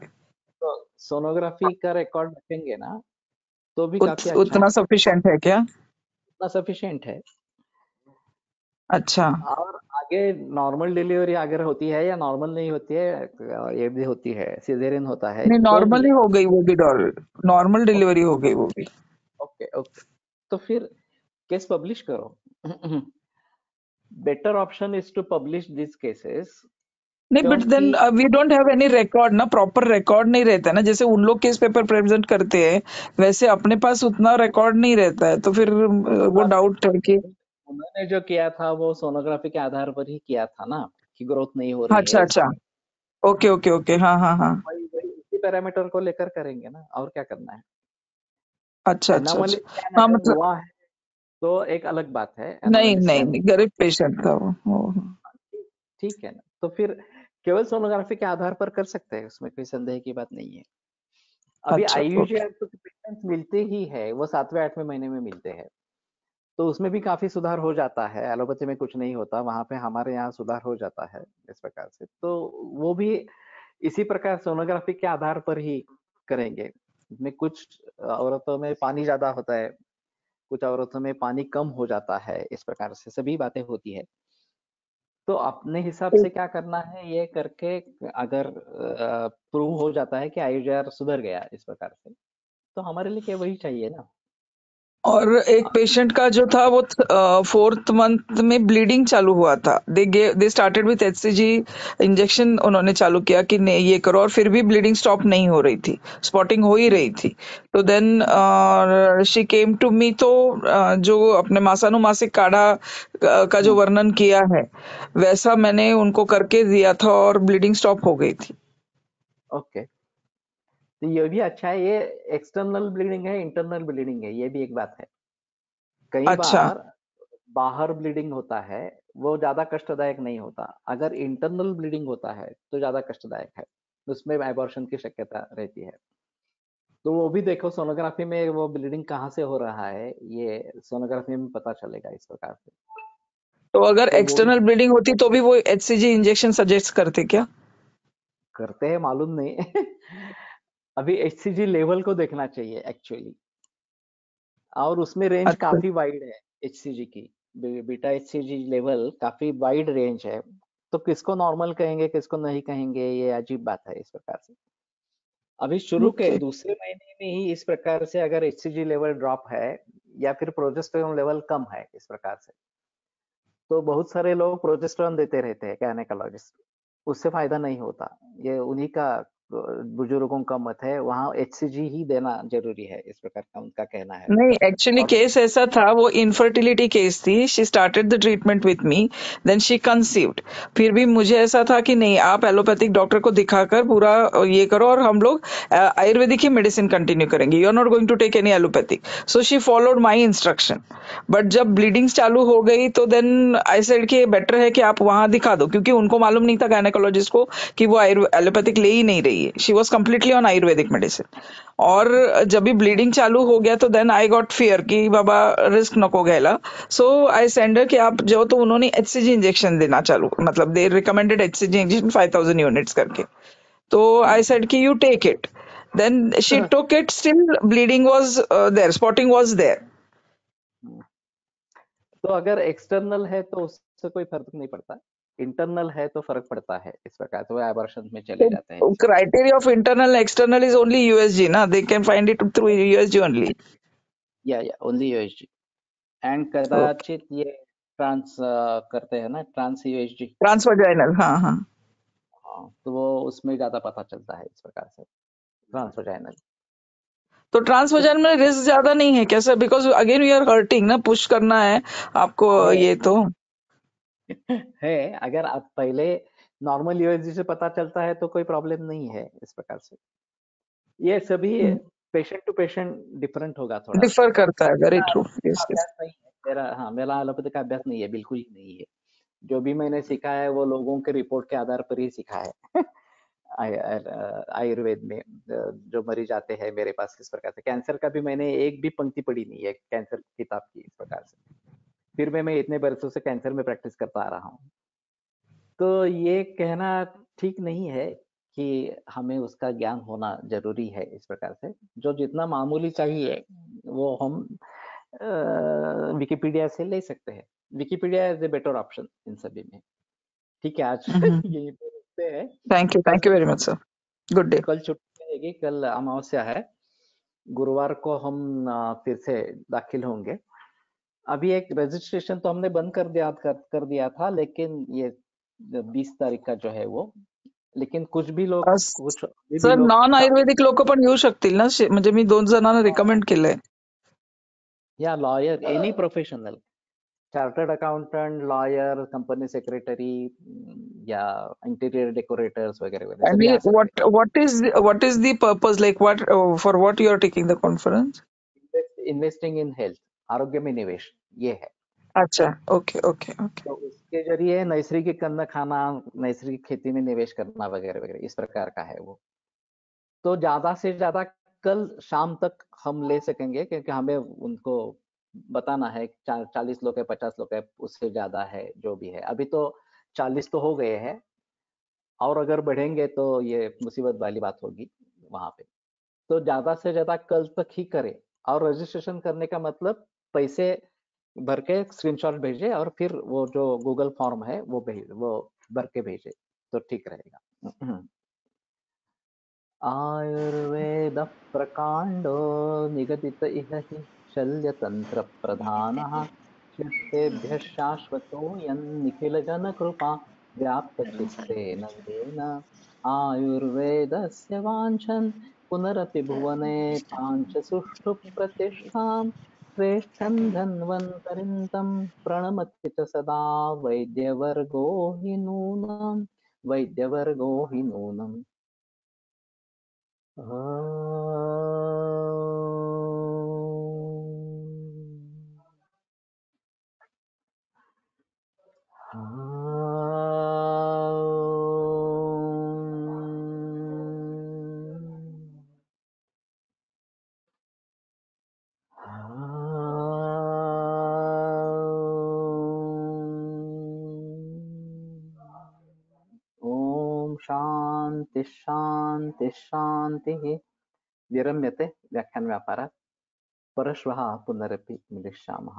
सोनोग्राफी का रिकॉर्ड रखेंगे ना तो भी काफी अच्छा उतना सफिशिएंट है क्या? है, सफिशिएंट है. अच्छा, और आगे नॉर्मल डिलीवरी अगर होती है या नॉर्मल नहीं होती है, ये भी होती है, सिजेरियन होता है नहीं तो नॉर्मली भी हो गई वो भी, नॉर्मल डिलीवरी हो गई वो भी. ओके ओके, तो फिर केस पब्लिश करो. Better option is to publish this cases. नहीं but then we don't have any record ना, प्रॉपर रिकॉर्ड नहीं रहता ना, जैसे उन लोग केस पेपर प्रेजेंट करते हैं वैसे अपने पास उतना रिकॉर्ड नहीं रहता है, तो फिर वो डाउट है कि उन्होंने जो किया था वो सोनोग्राफी के आधार पर ही किया था ना, कि ग्रोथ नहीं हो रही है. अच्छा, ओके ओके ओके, हाँ हाँ हाँ, वही इसी पैरामीटर को लेकर करेंगे ना, और क्या करना है. अच्छा, एनामली हाँ अगर मतलब हुआ है तो एक अलग बात है. नहीं एनामली नहीं स्कैन नहीं, गरीब पेशेंट था वो. ठीक है ना, तो फिर केवल सोनोग्राफी के आधार पर कर सकते हैं, उसमें कोई संदेह की बात नहीं है. अभी अच्छा, आईयूजीआर तो पेशेंट्स मिलते ही है, वो 7वें 8वें महीने में मिलते हैं, तो उसमें भी काफी सुधार हो जाता है. एलोपैथी में कुछ नहीं होता, वहां पे हमारे यहाँ सुधार हो जाता है इस प्रकार से. तो वो भी इसी प्रकार सोनोग्राफी के आधार पर ही करेंगे. इसमें कुछ औरतों में पानी ज्यादा होता है, कुछ औरतों में पानी कम हो जाता है, इस प्रकार से सभी बातें होती है. तो अपने हिसाब से क्या करना है, ये करके अगर प्रूव हो जाता है कि आईयूजीआर सुधर गया इस प्रकार से, तो हमारे लिए क्या वही चाहिए ना. और एक पेशेंट का जो था वो 4th मंथ में ब्लीडिंग चालू हुआ था, they started with HCG injection, उन्होंने चालू किया कि नहीं ये करो, और फिर भी ब्लीडिंग स्टॉप नहीं हो रही थी, स्पॉटिंग हो ही रही थी. तो then she came to me, तो जो अपने मासानुमासिक काढ़ा का जो वर्णन किया है वैसा मैंने उनको करके दिया था और ब्लीडिंग स्टॉप हो गई थी. ओके, तो ये भी अच्छा है. ये एक्सटर्नल ब्लीडिंग है, इंटरनल ब्लीडिंग है, ये भी एक बात है. कई अच्छा, बार बाहर ब्लीडिंग होता है, वो ज्यादा कष्टदायक नहीं होता. अगर इंटरनल ब्लीडिंग होता है तो ज्यादा कष्टदायक है, उसमें एबॉर्शन की शक्यता रहती है. तो वो भी देखो सोनोग्राफी में, वो ब्लीडिंग कहाँ से हो रहा है, ये सोनोग्राफी में पता चलेगा इस प्रकार से. तो अगर तो वो भी एक्सटर्नल ब्लीडिंग होती तो भी वो HCG इंजेक्शन सजेस्ट करते क्या? करते हैं, मालूम नहीं. अभी HCG लेवल को देखना चाहिए एक्चुअली, और उसमें रेंज अच्छा, काफी वाइड है HCG की. बीटा HCG लेवल काफी वाइड रेंज है, तो किसको नॉर्मल कहेंगे किसको नहीं कहेंगे, ये अजीब बात है इस प्रकार से. अभी शुरू के ओके. दूसरे महीने में ही इस प्रकार से अगर HCG लेवल ड्रॉप है या फिर प्रोजेस्टेरोन लेवल कम है इस प्रकार से, तो बहुत सारे लोग प्रोजेस्टेरोन देते रहते हैं गायनेकोलॉजिस्ट, उससे फायदा नहीं होता. ये उन्हीं का बुजुर्गों का मत है, वहाँ HCG ही देना जरूरी है, इस प्रकार का उनका कहना है. नहीं एक्चुअली और केस ऐसा था, वो इनफर्टिलिटी केस थी. She started the treatment with me, then she conceived. फिर भी मुझे ऐसा था कि नहीं, आप एलोपैथिक डॉक्टर को दिखाकर पूरा ये करो और हम लोग आयुर्वेदिक ही मेडिसिन कंटिन्यू करेंगे, you are not going to take any allopathic. So she followed my instruction. But जब ब्लीडिंग चालू हो गई तो देन आई सेड कि बेटर है कि आप वहां दिखा दो, क्योंकि उनको मालूम नहीं था गायनेकोलॉजिस्ट को कि वो एलोपैथिक ले ही नहीं रही है. She was completely on Ayurvedic medicine. और जब भी ब्लीडिंग चालू हो गया तो देन आई गॉट फियर कि बाबा रिस्क नको घ्यायला. सो आई सेंडर कि आप जो, तो उन्होंने HCG इंजेक्शन देना चालू, मतलब they recommended HCG injection 5000 units करके. तो आई सेड कि you take it. Then she took it, still bleeding was there, spotting was there. तो अगर एक्सटर्नल है तो उससे कोई फर्क नहीं पड़ता, इंटरनल है तो फर्क पड़ता है इस प्रकार से, वो एबॉर्शन में चले जाते हैं. Criteria of internal external is only USG ना, they can find it through USG only. या ओनली USG. एंड कदाचित ये ट्रांस करते हैं ना, ट्रांस USG. ट्रांसवाजाइनल, हाँ हाँ. हाँ, तो वो उसमें ज्यादा पता चलता है इस प्रकार से, ट्रांसवाजाइनल. तो ट्रांसवाजाइनल में रिस्क ज्यादा नहीं है क्या सर? Because again we are hurting ना, पुश करना है आपको है, ये तो. है. अगर आप पहले नॉर्मल यूएसजी से पता चलता है तो कोई प्रॉब्लम नहीं है इस प्रकार से। ये सभी पेशेंट टू पेशेंट डिफरेंट होगा थोड़ा सा। डिफर करता है, वेरी मेरा ट्रू। एलोपैथी का यस यस। अभ्यास नहीं है, मेरा एलोपैथी का अभ्यास नहीं है, बिल्कुल ही नहीं है। जो भी मैंने सीखा है वो लोगों के रिपोर्ट के आधार पर ही सीखा है। आयुर्वेद में जो मरीज आते हैं मेरे पास किस प्रकार से, कैंसर का भी मैंने एक भी पंक्ति पढ़ी नहीं है कैंसर किताब की इस प्रकार से। फिर मैं इतने बरसों से कैंसर में प्रैक्टिस करता आ रहा हूँ। तो ये कहना ठीक नहीं है कि हमें उसका ज्ञान होना जरूरी है इस प्रकार से। जो जितना मामूली चाहिए वो हम विकिपीडिया से ले सकते हैं। Wikipedia is a better option in सभी में। ठीक है, आज यही पे रुकते हैं। Thank you very much sir. Good day. कल छुट्टी रहेगी, कल अमावस्या है। गुरुवार को हम फिर से दाखिल होंगे। अभी एक रजिस्ट्रेशन तो हमने बंद कर दिया था, लेकिन ये 20 तारीख का जो है वो, लेकिन कुछ अभी भी सर लोग नॉन आयुर्वेदिक लोक पण येऊ शकतील ना? म्हणजे मी 2 जणांना रिकमेंड केलंय. या lawyer, any professional, chartered accountant, lawyer, company secretary या इंटीरियर डेकोरेटर्स वगैरह वगैरह And सभी आ सकते what is the purpose, like what for what you are taking the conference? हैं। इन्वेस्टिंग इन हेल्थ, आरोग्य में निवेश, ये है। अच्छा, ओके ओके ओके। तो उसके जरिए नैसर्गिक अन्न खाना, नैसर्गिक खेती में निवेश करना वगैरह वगैरह इस प्रकार का है वो। तो ज्यादा से ज्यादा कल शाम तक हम ले सकेंगे, क्योंकि हमें उनको बताना है 40 लोग है, 50 लोग है, उससे ज्यादा है, जो भी है। अभी तो 40 तो हो गए हैं, और अगर बढ़ेंगे तो ये मुसीबत वाली बात होगी वहां पे। तो ज्यादा से ज्यादा कल तक ही करें। और रजिस्ट्रेशन करने का मतलब पैसे भर के स्क्रीनशॉट भेजे और फिर वो जो गूगल फॉर्म है वो भर के भेजे तो ठीक रहेगा। आयुर्वेद प्रकांडो निगदित इह हि शल्यतंत्र प्रधानः शिष्टेभ्यः शाश्वतोऽयं निखिलजनकृपा व्याप्तचित्तेन येन आयुर्वेदस्य वाञ्छन् पुनरपि भुवने काञ्च सुष्ठु प्रतिष्ठां श्रेष्ठं धन्वन्तरिं तं प्रणमति च सदा वैद्यवर्गो हि नूनम् वैद्यवर्गो हि नूनम्। ओम शांति शांति शांति। विरम्यते व्याख्यान व्यापारात्। परश्वः पुनरपि मिलिष्यामः।